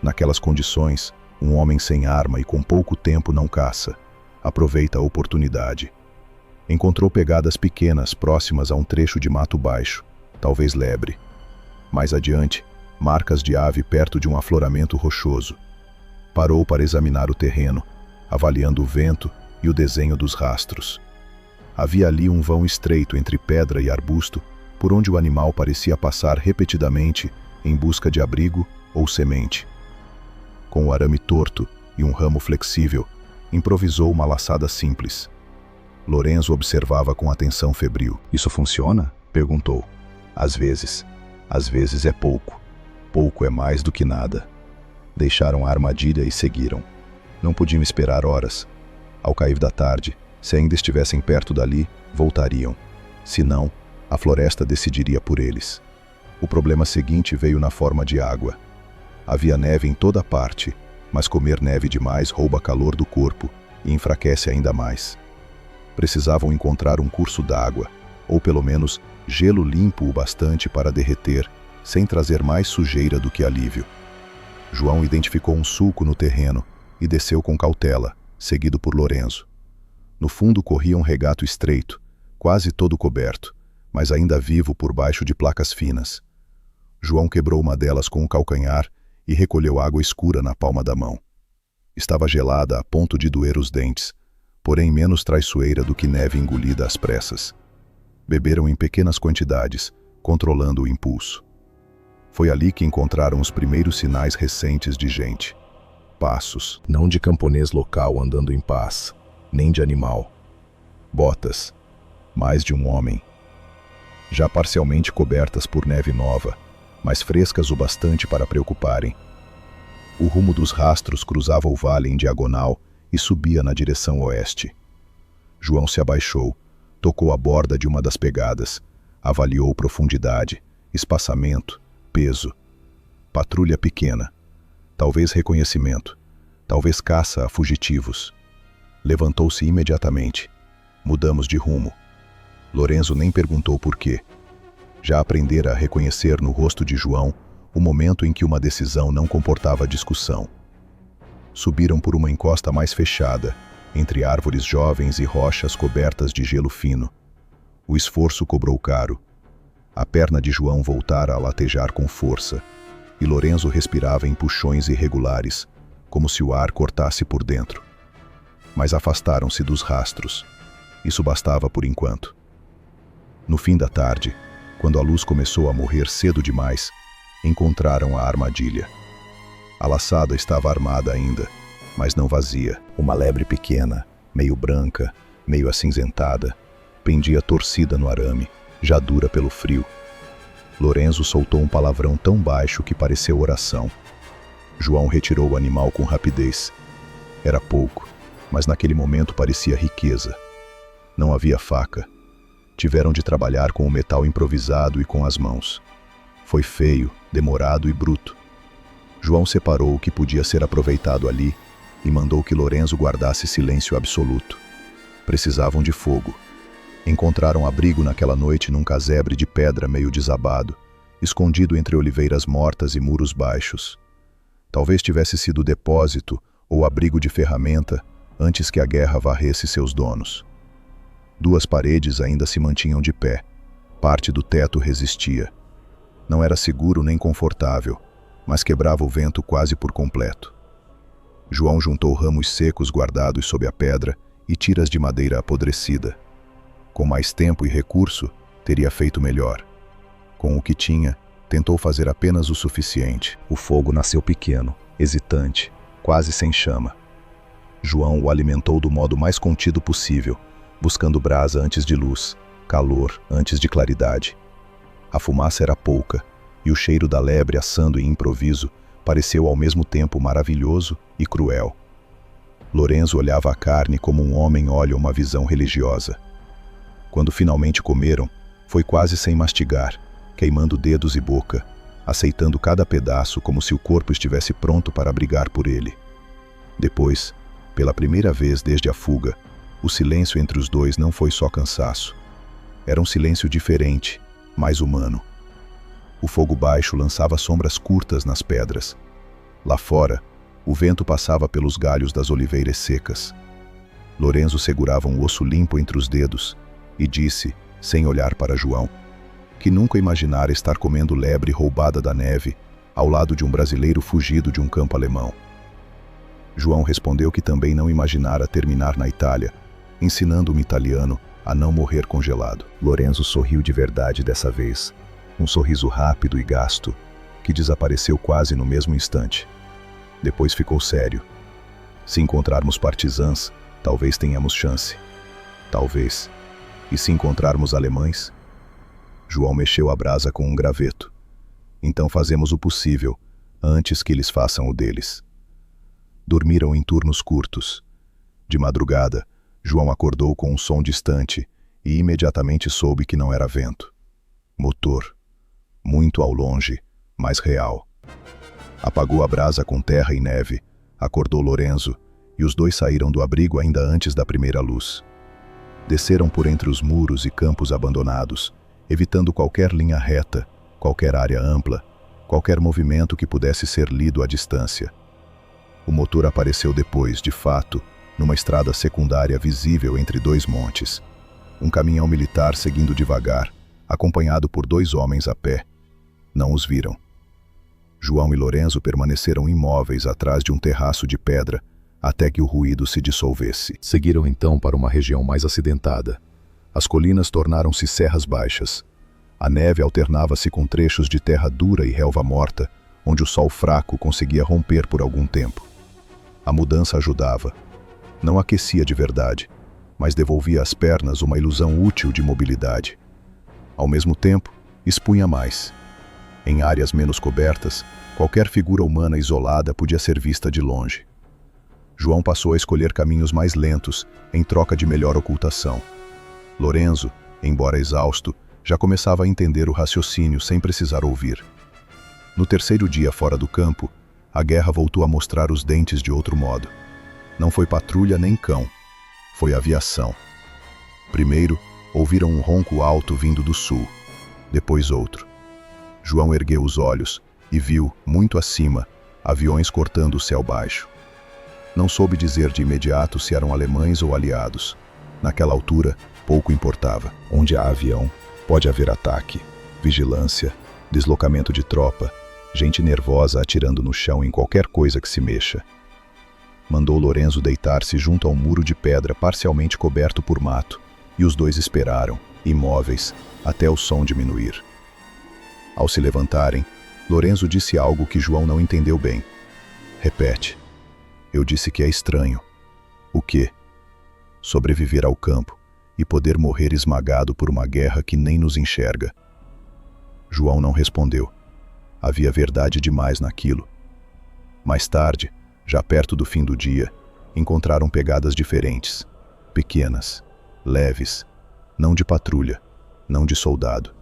Naquelas condições, um homem sem arma e com pouco tempo não caça. Aproveita a oportunidade. Encontrou pegadas pequenas próximas a um trecho de mato baixo, talvez lebre. Mais adiante, marcas de ave perto de um afloramento rochoso. Parou para examinar o terreno, avaliando o vento e o desenho dos rastros. Havia ali um vão estreito entre pedra e arbusto, por onde o animal parecia passar repetidamente em busca de abrigo ou semente. Com o arame torto e um ramo flexível, improvisou uma laçada simples. Lorenzo observava com atenção febril. "Isso funciona?" perguntou. "Às vezes. Às vezes é pouco. Pouco é mais do que nada." Deixaram a armadilha e seguiram. Não podiam esperar horas. Ao cair da tarde, se ainda estivessem perto dali, voltariam. Se não, a floresta decidiria por eles. O problema seguinte veio na forma de água. Havia neve em toda parte, mas comer neve demais rouba calor do corpo e enfraquece ainda mais. Precisavam encontrar um curso d'água, ou pelo menos gelo limpo o bastante para derreter, sem trazer mais sujeira do que alívio. João identificou um sulco no terreno e desceu com cautela, seguido por Lorenzo. No fundo corria um regato estreito, quase todo coberto, mas ainda vivo por baixo de placas finas. João quebrou uma delas com o calcanhar e recolheu água escura na palma da mão. Estava gelada a ponto de doer os dentes, porém menos traiçoeira do que neve engolida às pressas. Beberam em pequenas quantidades, controlando o impulso. Foi ali que encontraram os primeiros sinais recentes de gente. Passos, não de camponês local andando em paz, nem de animal. Botas, mais de um homem. Já parcialmente cobertas por neve nova, mas frescas o bastante para preocuparem. O rumo dos rastros cruzava o vale em diagonal e subia na direção oeste. João se abaixou, tocou a borda de uma das pegadas, avaliou profundidade, espaçamento, peso. Patrulha pequena. Talvez reconhecimento. Talvez caça a fugitivos. Levantou-se imediatamente. Mudamos de rumo. Lorenzo nem perguntou por quê. Já aprendera a reconhecer no rosto de João o momento em que uma decisão não comportava discussão. Subiram por uma encosta mais fechada, entre árvores jovens e rochas cobertas de gelo fino. O esforço cobrou caro. A perna de João voltara a latejar com força, e Lorenzo respirava em puxões irregulares, como se o ar cortasse por dentro. Mas afastaram-se dos rastros. Isso bastava por enquanto. No fim da tarde, quando a luz começou a morrer cedo demais, encontraram a armadilha. A laçada estava armada ainda, mas não vazia. Uma lebre pequena, meio branca, meio acinzentada, pendia torcida no arame, já dura pelo frio. Lorenzo soltou um palavrão tão baixo que pareceu oração. João retirou o animal com rapidez. Era pouco, mas naquele momento parecia riqueza. Não havia faca. Tiveram de trabalhar com o metal improvisado e com as mãos. Foi feio, demorado e bruto. João separou o que podia ser aproveitado ali e mandou que Lorenzo guardasse silêncio absoluto. Precisavam de fogo. Encontraram abrigo naquela noite num casebre de pedra meio desabado, escondido entre oliveiras mortas e muros baixos. Talvez tivesse sido depósito ou abrigo de ferramenta antes que a guerra varresse seus donos. Duas paredes ainda se mantinham de pé. Parte do teto resistia. Não era seguro nem confortável, mas quebrava o vento quase por completo. João juntou ramos secos guardados sob a pedra e tiras de madeira apodrecida. Com mais tempo e recurso, teria feito melhor. Com o que tinha, tentou fazer apenas o suficiente. O fogo nasceu pequeno, hesitante, quase sem chama. João o alimentou do modo mais contido possível, buscando brasa antes de luz, calor antes de claridade. A fumaça era pouca, e o cheiro da lebre assando em improviso pareceu ao mesmo tempo maravilhoso e cruel. Lorenzo olhava a carne como um homem olha uma visão religiosa. Quando finalmente comeram, foi quase sem mastigar, queimando dedos e boca, aceitando cada pedaço como se o corpo estivesse pronto para brigar por ele. Depois, pela primeira vez desde a fuga, o silêncio entre os dois não foi só cansaço. Era um silêncio diferente, mais humano. O fogo baixo lançava sombras curtas nas pedras. Lá fora, o vento passava pelos galhos das oliveiras secas. Lorenzo segurava um osso limpo entre os dedos e disse, sem olhar para João, que nunca imaginara estar comendo lebre roubada da neve ao lado de um brasileiro fugido de um campo alemão. João respondeu que também não imaginara terminar na Itália, ensinando um italiano a não morrer congelado. Lorenzo sorriu de verdade dessa vez, um sorriso rápido e gasto, que desapareceu quase no mesmo instante. Depois ficou sério. Se encontrarmos partisãs, talvez tenhamos chance. Talvez. E se encontrarmos alemães? João mexeu a brasa com um graveto. Então fazemos o possível, antes que eles façam o deles. Dormiram em turnos curtos. De madrugada, João acordou com um som distante e imediatamente soube que não era vento. Motor. Muito ao longe, mas real. Apagou a brasa com terra e neve, acordou Lorenzo e os dois saíram do abrigo ainda antes da primeira luz. Desceram por entre os muros e campos abandonados, evitando qualquer linha reta, qualquer área ampla, qualquer movimento que pudesse ser lido à distância. O motor apareceu depois, de fato, numa estrada secundária visível entre dois montes. Um caminhão militar seguindo devagar, acompanhado por dois homens a pé. Não os viram. João e Lorenzo permaneceram imóveis atrás de um terraço de pedra, até que o ruído se dissolvesse. Seguiram então para uma região mais acidentada. As colinas tornaram-se serras baixas. A neve alternava-se com trechos de terra dura e relva morta, onde o sol fraco conseguia romper por algum tempo. A mudança ajudava. Não aquecia de verdade, mas devolvia às pernas uma ilusão útil de mobilidade. Ao mesmo tempo, expunha mais. Em áreas menos cobertas, qualquer figura humana isolada podia ser vista de longe. João passou a escolher caminhos mais lentos, em troca de melhor ocultação. Lorenzo, embora exausto, já começava a entender o raciocínio sem precisar ouvir. No terceiro dia fora do campo, a guerra voltou a mostrar os dentes de outro modo. Não foi patrulha nem cão, foi aviação. Primeiro, ouviram um ronco alto vindo do sul, depois outro. João ergueu os olhos e viu, muito acima, aviões cortando o céu baixo. Não soube dizer de imediato se eram alemães ou aliados. Naquela altura, pouco importava. Onde há avião, pode haver ataque, vigilância, deslocamento de tropa, gente nervosa atirando no chão em qualquer coisa que se mexa. Mandou Lorenzo deitar-se junto a um muro de pedra parcialmente coberto por mato, e os dois esperaram, imóveis, até o som diminuir. Ao se levantarem, Lorenzo disse algo que João não entendeu bem. Repete. Eu disse que é estranho. O quê? Sobreviver ao campo e poder morrer esmagado por uma guerra que nem nos enxerga. João não respondeu. Havia verdade demais naquilo. Mais tarde, já perto do fim do dia, encontraram pegadas diferentes, pequenas, leves, não de patrulha, não de soldado.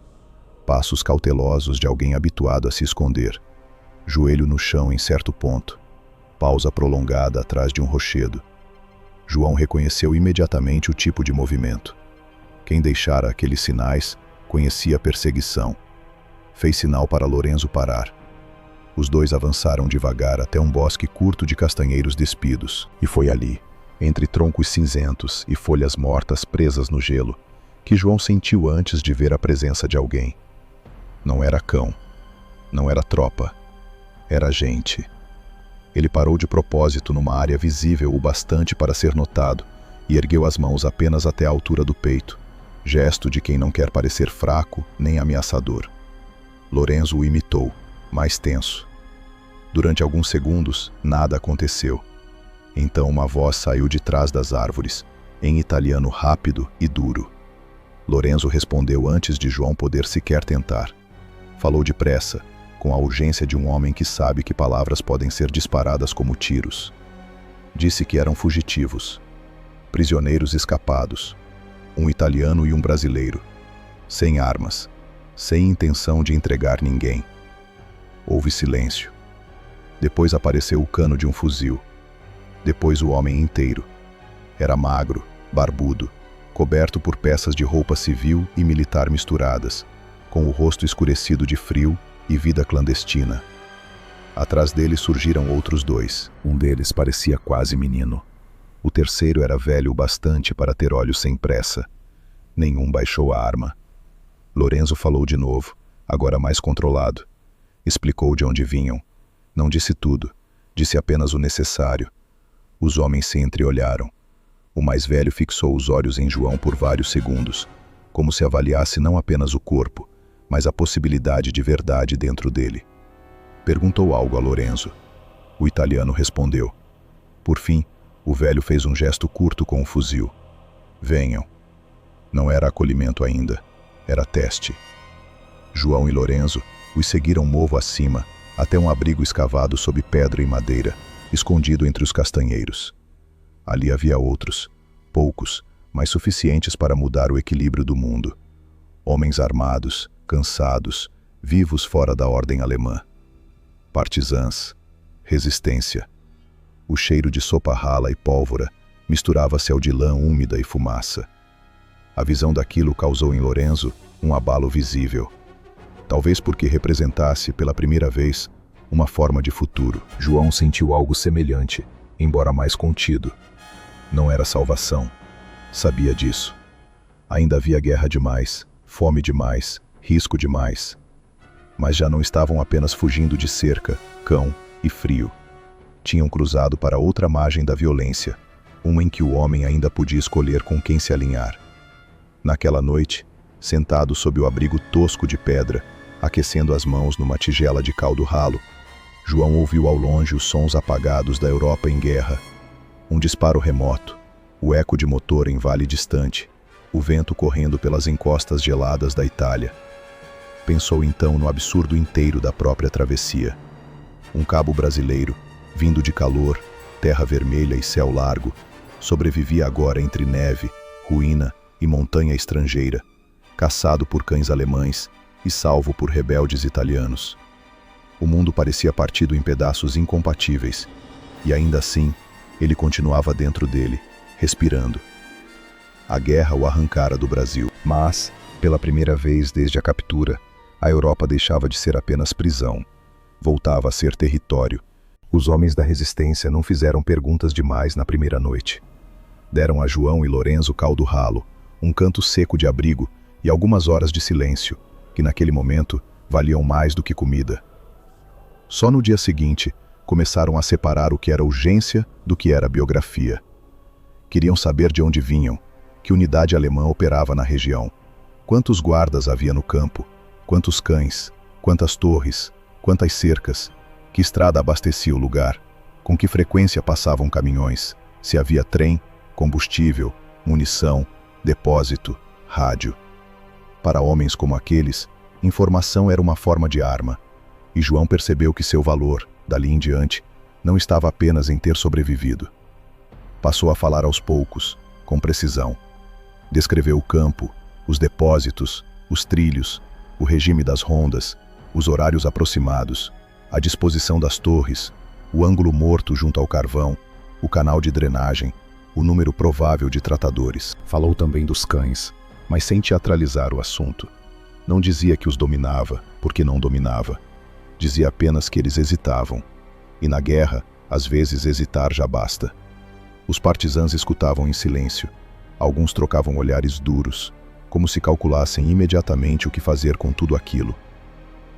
Passos cautelosos de alguém habituado a se esconder, joelho no chão em certo ponto, pausa prolongada atrás de um rochedo. João reconheceu imediatamente o tipo de movimento. Quem deixara aqueles sinais conhecia a perseguição. Fez sinal para Lorenzo parar. Os dois avançaram devagar até um bosque curto de castanheiros despidos, e foi ali, entre troncos cinzentos e folhas mortas presas no gelo, que João sentiu antes de ver a presença de alguém. Não era cão, não era tropa, era gente. Ele parou de propósito numa área visível o bastante para ser notado e ergueu as mãos apenas até a altura do peito, gesto de quem não quer parecer fraco nem ameaçador. Lorenzo o imitou, mais tenso. Durante alguns segundos, nada aconteceu. Então uma voz saiu de trás das árvores, em italiano rápido e duro. Lorenzo respondeu antes de João poder sequer tentar. Falou depressa, com a urgência de um homem que sabe que palavras podem ser disparadas como tiros. Disse que eram fugitivos, prisioneiros escapados, um italiano e um brasileiro, sem armas, sem intenção de entregar ninguém. Houve silêncio. Depois apareceu o cano de um fuzil. Depois o homem inteiro. Era magro, barbudo, coberto por peças de roupa civil e militar misturadas, com o rosto escurecido de frio e vida clandestina. Atrás dele surgiram outros dois. Um deles parecia quase menino. O terceiro era velho o bastante para ter olhos sem pressa. Nenhum baixou a arma. Lorenzo falou de novo, agora mais controlado. Explicou de onde vinham. Não disse tudo, disse apenas o necessário. Os homens se entreolharam. O mais velho fixou os olhos em João por vários segundos, como se avaliasse não apenas o corpo, mas a possibilidade de verdade dentro dele. Perguntou algo a Lorenzo. O italiano respondeu. Por fim, o velho fez um gesto curto com o fuzil. Venham. Não era acolhimento ainda, era teste. João e Lorenzo os seguiram morro acima, até um abrigo escavado sob pedra e madeira, escondido entre os castanheiros. Ali havia outros, poucos, mas suficientes para mudar o equilíbrio do mundo. Homens armados, cansados, vivos fora da ordem alemã. Partisãs, resistência. O cheiro de sopa rala e pólvora misturava-se ao de lã úmida e fumaça. A visão daquilo causou em Lorenzo um abalo visível. Talvez porque representasse, pela primeira vez, uma forma de futuro. João sentiu algo semelhante, embora mais contido. Não era salvação. Sabia disso. Ainda havia guerra demais, fome demais, risco demais. Mas já não estavam apenas fugindo de cerca, cão e frio. Tinham cruzado para outra margem da violência, uma em que o homem ainda podia escolher com quem se alinhar. Naquela noite, sentado sob o abrigo tosco de pedra, aquecendo as mãos numa tigela de caldo ralo, João ouviu ao longe os sons apagados da Europa em guerra. Um disparo remoto, o eco de motor em vale distante, o vento correndo pelas encostas geladas da Itália. Pensou então no absurdo inteiro da própria travessia. Um cabo brasileiro, vindo de calor, terra vermelha e céu largo, sobrevivia agora entre neve, ruína e montanha estrangeira, caçado por cães alemães e salvo por rebeldes italianos. O mundo parecia partido em pedaços incompatíveis, e ainda assim, ele continuava dentro dele, respirando. A guerra o arrancara do Brasil, mas, pela primeira vez desde a captura, a Europa deixava de ser apenas prisão. Voltava a ser território. Os homens da resistência não fizeram perguntas demais na primeira noite. Deram a João e Lorenzo caldo ralo, um canto seco de abrigo e algumas horas de silêncio, que naquele momento valiam mais do que comida. Só no dia seguinte, começaram a separar o que era urgência do que era biografia. Queriam saber de onde vinham, que unidade alemã operava na região, quantos guardas havia no campo, quantos cães, quantas torres, quantas cercas, que estrada abastecia o lugar, com que frequência passavam caminhões, se havia trem, combustível, munição, depósito, rádio. Para homens como aqueles, informação era uma forma de arma, e João percebeu que seu valor, dali em diante, não estava apenas em ter sobrevivido. Passou a falar aos poucos, com precisão. Descreveu o campo, os depósitos, os trilhos, o regime das rondas, os horários aproximados, a disposição das torres, o ângulo morto junto ao carvão, o canal de drenagem, o número provável de tratadores. Falou também dos cães, mas sem teatralizar o assunto. Não dizia que os dominava, porque não dominava. Dizia apenas que eles hesitavam. E na guerra, às vezes hesitar já basta. Os partisãs escutavam em silêncio. Alguns trocavam olhares duros, como se calculassem imediatamente o que fazer com tudo aquilo.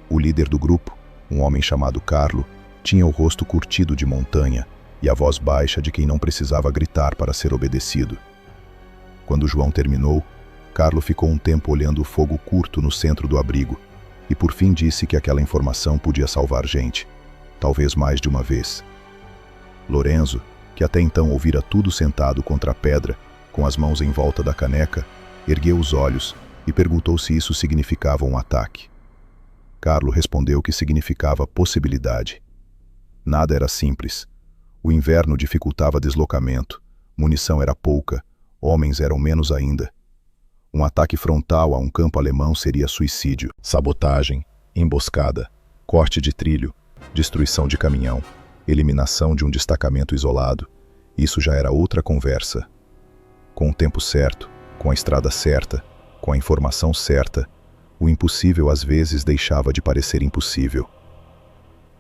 O líder do grupo, um homem chamado Carlo, tinha o rosto curtido de montanha e a voz baixa de quem não precisava gritar para ser obedecido. Quando João terminou, Carlo ficou um tempo olhando o fogo curto no centro do abrigo e por fim disse que aquela informação podia salvar gente, talvez mais de uma vez. Lorenzo, que até então ouvira tudo sentado contra a pedra, com as mãos em volta da caneca, ergueu os olhos e perguntou se isso significava um ataque. Carlo respondeu que significava possibilidade. Nada era simples. O inverno dificultava deslocamento, munição era pouca, homens eram menos ainda. Um ataque frontal a um campo alemão seria suicídio, sabotagem, emboscada, corte de trilho, destruição de caminhão, eliminação de um destacamento isolado. Isso já era outra conversa. Com o tempo certo, com a estrada certa, com a informação certa, o impossível às vezes deixava de parecer impossível.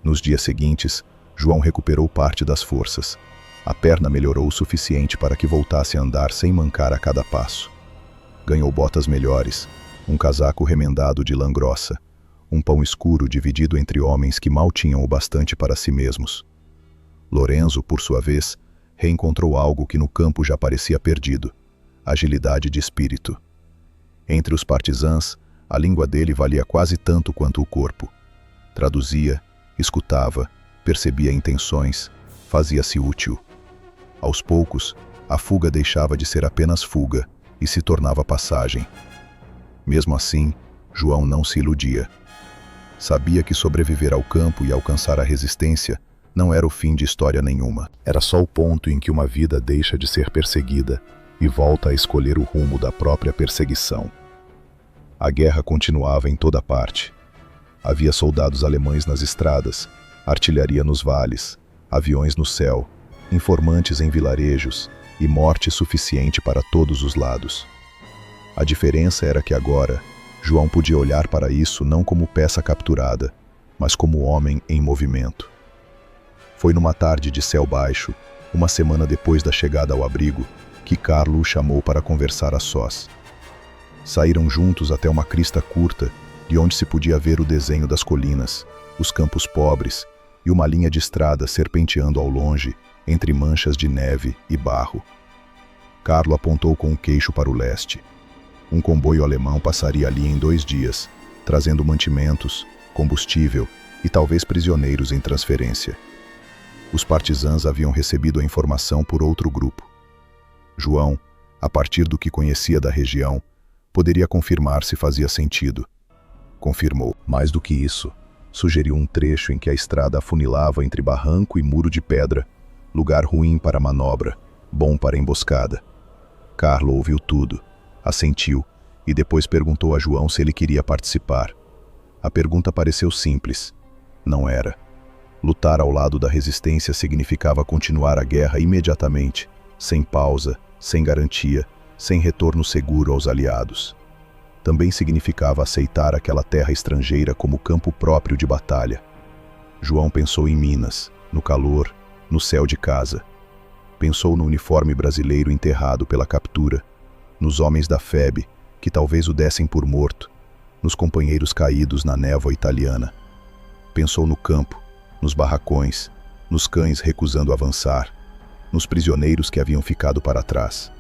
Nos dias seguintes, João recuperou parte das forças. A perna melhorou o suficiente para que voltasse a andar sem mancar a cada passo. Ganhou botas melhores, um casaco remendado de lã grossa, um pão escuro dividido entre homens que mal tinham o bastante para si mesmos. Lorenzo, por sua vez, reencontrou algo que no campo já parecia perdido: agilidade de espírito. Entre os partisãs, a língua dele valia quase tanto quanto o corpo. Traduzia, escutava, percebia intenções, fazia-se útil. Aos poucos, a fuga deixava de ser apenas fuga e se tornava passagem. Mesmo assim, João não se iludia. Sabia que sobreviver ao campo e alcançar a resistência não era o fim de história nenhuma. Era só o ponto em que uma vida deixa de ser perseguida e volta a escolher o rumo da própria perseguição. A guerra continuava em toda parte. Havia soldados alemães nas estradas, artilharia nos vales, aviões no céu, informantes em vilarejos e morte suficiente para todos os lados. A diferença era que agora, João podia olhar para isso não como peça capturada, mas como homem em movimento. Foi numa tarde de céu baixo, uma semana depois da chegada ao abrigo, que Carlo o chamou para conversar a sós. Saíram juntos até uma crista curta, de onde se podia ver o desenho das colinas, os campos pobres e uma linha de estrada serpenteando ao longe, entre manchas de neve e barro. Carlo apontou com o queixo para o leste. Um comboio alemão passaria ali em 2 dias, trazendo mantimentos, combustível e talvez prisioneiros em transferência. Os partisãs haviam recebido a informação por outro grupo. João, a partir do que conhecia da região, poderia confirmar se fazia sentido. Confirmou. Mais do que isso, sugeriu um trecho em que a estrada afunilava entre barranco e muro de pedra, lugar ruim para manobra, bom para emboscada. Carlo ouviu tudo, assentiu e depois perguntou a João se ele queria participar. A pergunta pareceu simples. Não era. Lutar ao lado da resistência significava continuar a guerra imediatamente, sem pausa, sem garantia, sem retorno seguro aos aliados. Também significava aceitar aquela terra estrangeira como campo próprio de batalha. João pensou em Minas, no calor, no céu de casa. Pensou no uniforme brasileiro enterrado pela captura, nos homens da FEB, que talvez o dessem por morto, nos companheiros caídos na névoa italiana. Pensou no campo, nos barracões, nos cães recusando avançar, nos prisioneiros que haviam ficado para trás.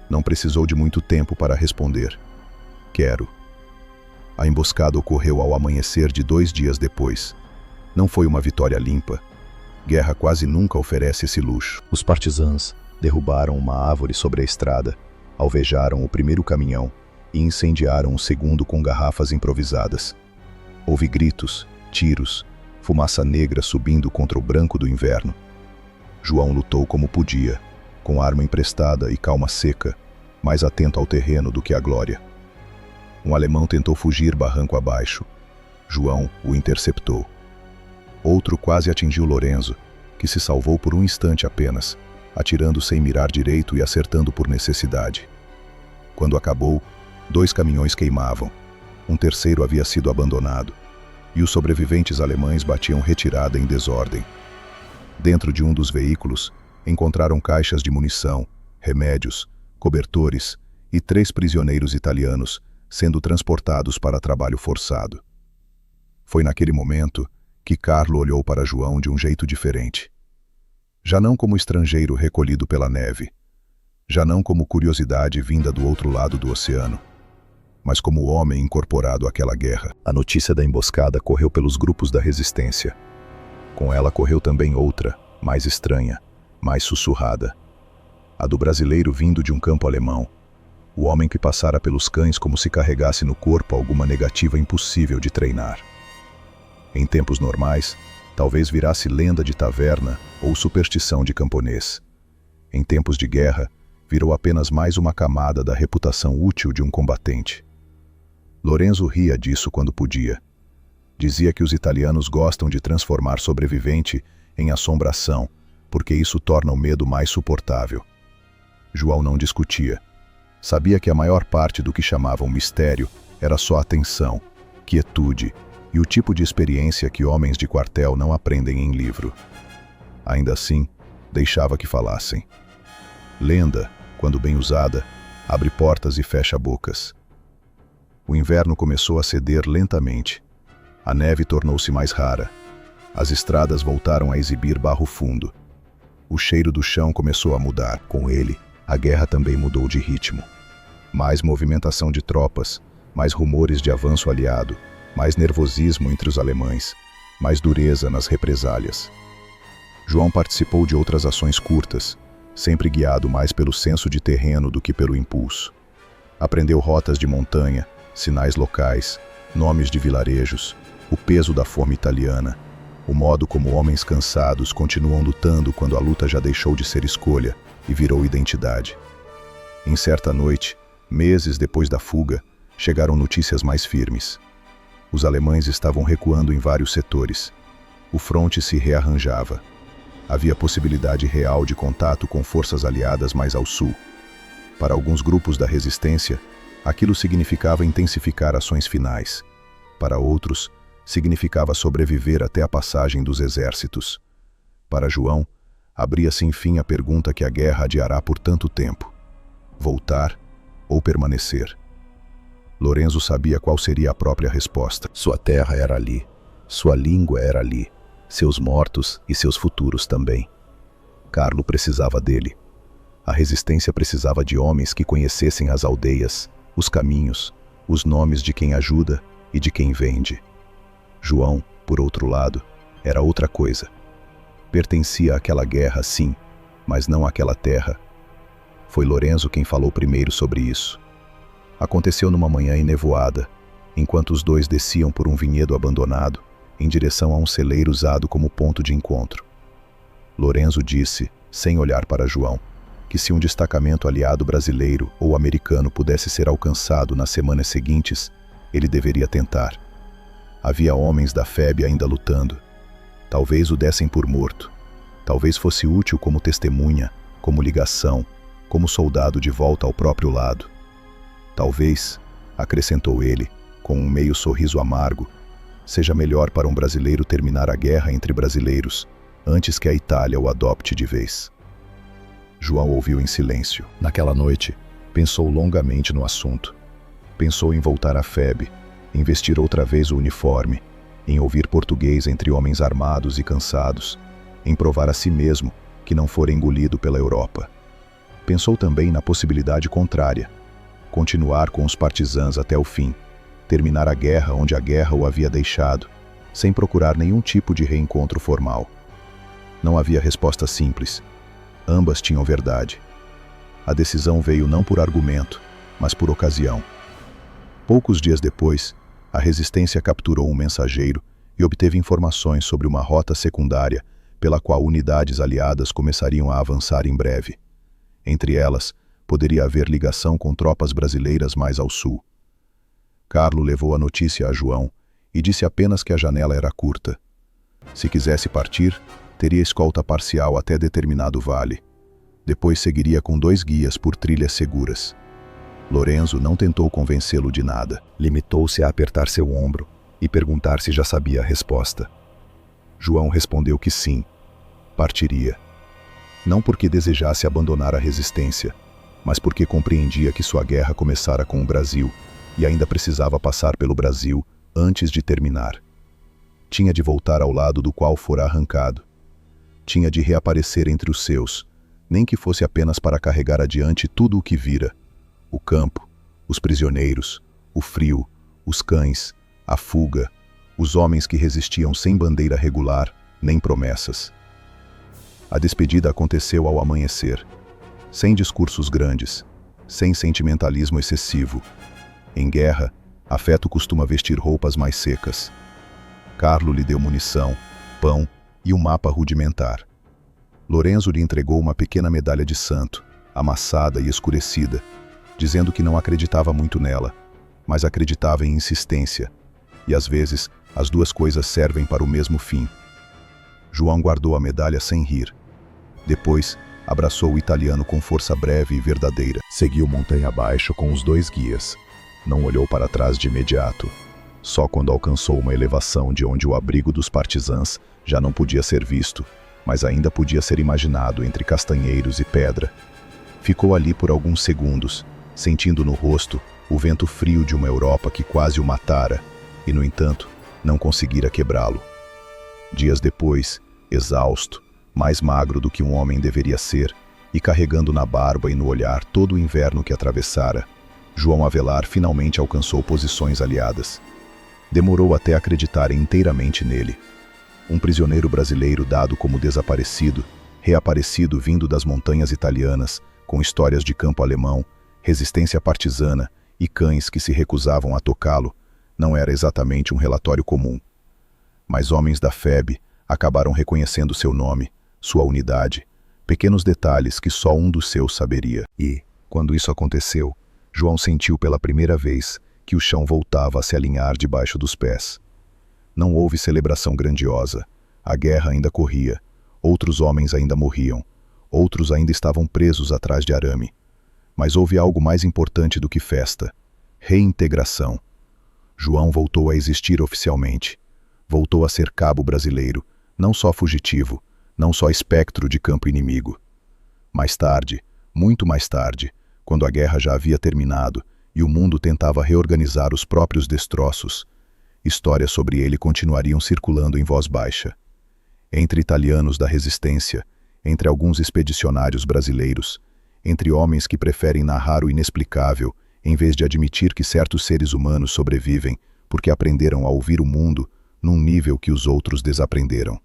Não precisou de muito tempo para responder. Quero. A emboscada ocorreu ao amanhecer de 2 dias depois. Não foi uma vitória limpa. Guerra quase nunca oferece esse luxo. Os partisãs derrubaram uma árvore sobre a estrada, alvejaram o primeiro caminhão e incendiaram o segundo com garrafas improvisadas. Houve gritos, tiros, fumaça negra subindo contra o branco do inverno. João lutou como podia, com arma emprestada e calma seca, mais atento ao terreno do que à glória. Um alemão tentou fugir barranco abaixo. João o interceptou. Outro quase atingiu Lorenzo, que se salvou por um instante apenas, atirando sem mirar direito e acertando por necessidade. Quando acabou, 2 caminhões queimavam. Um terceiro havia sido abandonado, e os sobreviventes alemães batiam retirada em desordem. Dentro de um dos veículos, encontraram caixas de munição, remédios, cobertores e 3 prisioneiros italianos sendo transportados para trabalho forçado. Foi naquele momento que Carlo olhou para João de um jeito diferente. Já não como estrangeiro recolhido pela neve, já não como curiosidade vinda do outro lado do oceano, mas como homem incorporado àquela guerra. A notícia da emboscada correu pelos grupos da resistência. Com ela correu também outra, mais estranha, mais sussurrada. A do brasileiro vindo de um campo alemão. O homem que passara pelos cães como se carregasse no corpo alguma negativa impossível de treinar. Em tempos normais, talvez virasse lenda de taverna ou superstição de camponês. Em tempos de guerra, virou apenas mais uma camada da reputação útil de um combatente. Lorenzo ria disso quando podia. Dizia que os italianos gostam de transformar sobrevivente em assombração, porque isso torna o medo mais suportável. João não discutia. Sabia que a maior parte do que chamavam mistério era só atenção, quietude e o tipo de experiência que homens de quartel não aprendem em livro. Ainda assim, deixava que falassem. Lenda, quando bem usada, abre portas e fecha bocas. O inverno começou a ceder lentamente. A neve tornou-se mais rara. As estradas voltaram a exibir barro fundo. O cheiro do chão começou a mudar. Com ele, a guerra também mudou de ritmo. Mais movimentação de tropas, mais rumores de avanço aliado, mais nervosismo entre os alemães, mais dureza nas represálias. João participou de outras ações curtas, sempre guiado mais pelo senso de terreno do que pelo impulso. Aprendeu rotas de montanha, sinais locais, nomes de vilarejos, o peso da fome italiana, o modo como homens cansados continuam lutando quando a luta já deixou de ser escolha e virou identidade. Em certa noite, meses depois da fuga, chegaram notícias mais firmes. Os alemães estavam recuando em vários setores. O fronte se rearranjava. Havia possibilidade real de contato com forças aliadas mais ao sul. Para alguns grupos da resistência, aquilo significava intensificar ações finais. Para outros, significava sobreviver até a passagem dos exércitos. Para João, abria-se enfim a pergunta que a guerra adiará por tanto tempo: voltar ou permanecer? Lorenzo sabia qual seria a própria resposta. Sua terra era ali, sua língua era ali, seus mortos e seus futuros também. Carlo precisava dele. A resistência precisava de homens que conhecessem as aldeias, os caminhos, os nomes de quem ajuda e de quem vende. João, por outro lado, era outra coisa. Pertencia àquela guerra, sim, mas não àquela terra. Foi Lorenzo quem falou primeiro sobre isso. Aconteceu numa manhã enevoada, enquanto os dois desciam por um vinhedo abandonado, em direção a um celeiro usado como ponto de encontro. Lorenzo disse, sem olhar para João, que se um destacamento aliado brasileiro ou americano pudesse ser alcançado nas semanas seguintes, ele deveria tentar. Havia homens da FEB ainda lutando. Talvez o dessem por morto. Talvez fosse útil como testemunha, como ligação, como soldado de volta ao próprio lado. Talvez, acrescentou ele, com um meio sorriso amargo, seja melhor para um brasileiro terminar a guerra entre brasileiros, antes que a Itália o adopte de vez. João ouviu em silêncio. Naquela noite, pensou longamente no assunto. Pensou em voltar à FEB, em vestir outra vez o uniforme, em ouvir português entre homens armados e cansados, em provar a si mesmo que não fora engolido pela Europa. Pensou também na possibilidade contrária: continuar com os partisãs até o fim, terminar a guerra onde a guerra o havia deixado, sem procurar nenhum tipo de reencontro formal. Não havia resposta simples. Ambas tinham verdade. A decisão veio não por argumento, mas por ocasião. Poucos dias depois, a resistência capturou um mensageiro e obteve informações sobre uma rota secundária pela qual unidades aliadas começariam a avançar em breve. Entre elas, poderia haver ligação com tropas brasileiras mais ao sul. Carlo levou a notícia a João e disse apenas que a janela era curta. Se quisesse partir, teria escolta parcial até determinado vale. Depois seguiria com 2 guias por trilhas seguras. Lorenzo não tentou convencê-lo de nada. Limitou-se a apertar seu ombro e perguntar se já sabia a resposta. João respondeu que sim, partiria. Não porque desejasse abandonar a resistência, mas porque compreendia que sua guerra começara com o Brasil e ainda precisava passar pelo Brasil antes de terminar. Tinha de voltar ao lado do qual fora arrancado. Tinha de reaparecer entre os seus, nem que fosse apenas para carregar adiante tudo o que vira: o campo, os prisioneiros, o frio, os cães, a fuga, os homens que resistiam sem bandeira regular, nem promessas. A despedida aconteceu ao amanhecer, sem discursos grandes, sem sentimentalismo excessivo. Em guerra, afeto costuma vestir roupas mais secas. Carlo lhe deu munição, pão e um mapa rudimentar. Lorenzo lhe entregou uma pequena medalha de santo, amassada e escurecida, dizendo que não acreditava muito nela, mas acreditava em insistência, e às vezes as duas coisas servem para o mesmo fim. João guardou a medalha sem rir. Depois, abraçou o italiano com força breve e verdadeira. Seguiu montanha abaixo com os 2 guias. Não olhou para trás de imediato. Só quando alcançou uma elevação de onde o abrigo dos partisãs já não podia ser visto, mas ainda podia ser imaginado entre castanheiros e pedra. Ficou ali por alguns segundos, sentindo no rosto o vento frio de uma Europa que quase o matara, e, no entanto, não conseguira quebrá-lo. Dias depois, exausto, mais magro do que um homem deveria ser, e carregando na barba e no olhar todo o inverno que atravessara, João Avelar finalmente alcançou posições aliadas. Demorou até acreditar inteiramente nele. Um prisioneiro brasileiro dado como desaparecido, reaparecido vindo das montanhas italianas, com histórias de campo alemão, resistência partisana e cães que se recusavam a tocá-lo, não era exatamente um relatório comum. Mas homens da FEB acabaram reconhecendo seu nome, sua unidade, pequenos detalhes que só um dos seus saberia. E, quando isso aconteceu, João sentiu pela primeira vez que o chão voltava a se alinhar debaixo dos pés. Não houve celebração grandiosa. A guerra ainda corria. Outros homens ainda morriam. Outros ainda estavam presos atrás de arame. Mas houve algo mais importante do que festa: reintegração. João voltou a existir oficialmente. Voltou a ser cabo brasileiro, não só fugitivo, não só espectro de campo inimigo. Mais tarde, muito mais tarde, quando a guerra já havia terminado e o mundo tentava reorganizar os próprios destroços, histórias sobre ele continuariam circulando em voz baixa. Entre italianos da resistência, entre alguns expedicionários brasileiros, entre homens que preferem narrar o inexplicável em vez de admitir que certos seres humanos sobrevivem porque aprenderam a ouvir o mundo num nível que os outros desaprenderam.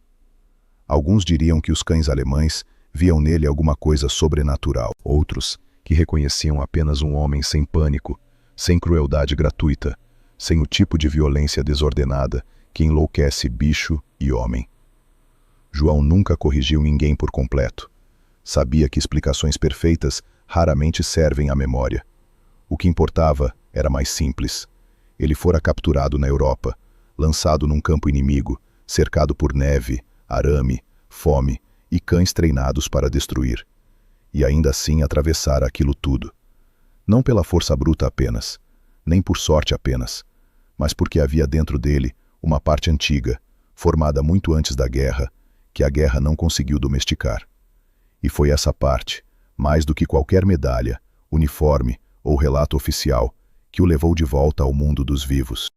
Alguns diriam que os cães alemães viam nele alguma coisa sobrenatural. Outros, que reconheciam apenas um homem sem pânico, sem crueldade gratuita, sem o tipo de violência desordenada que enlouquece bicho e homem. João nunca corrigiu ninguém por completo. Sabia que explicações perfeitas raramente servem à memória. O que importava era mais simples. Ele fora capturado na Europa, lançado num campo inimigo, cercado por neve, arame, fome e cães treinados para destruir. E ainda assim atravessara aquilo tudo. Não pela força bruta apenas, nem por sorte apenas, mas porque havia dentro dele uma parte antiga, formada muito antes da guerra, que a guerra não conseguiu domesticar. E foi essa parte, mais do que qualquer medalha, uniforme ou relato oficial, que o levou de volta ao mundo dos vivos.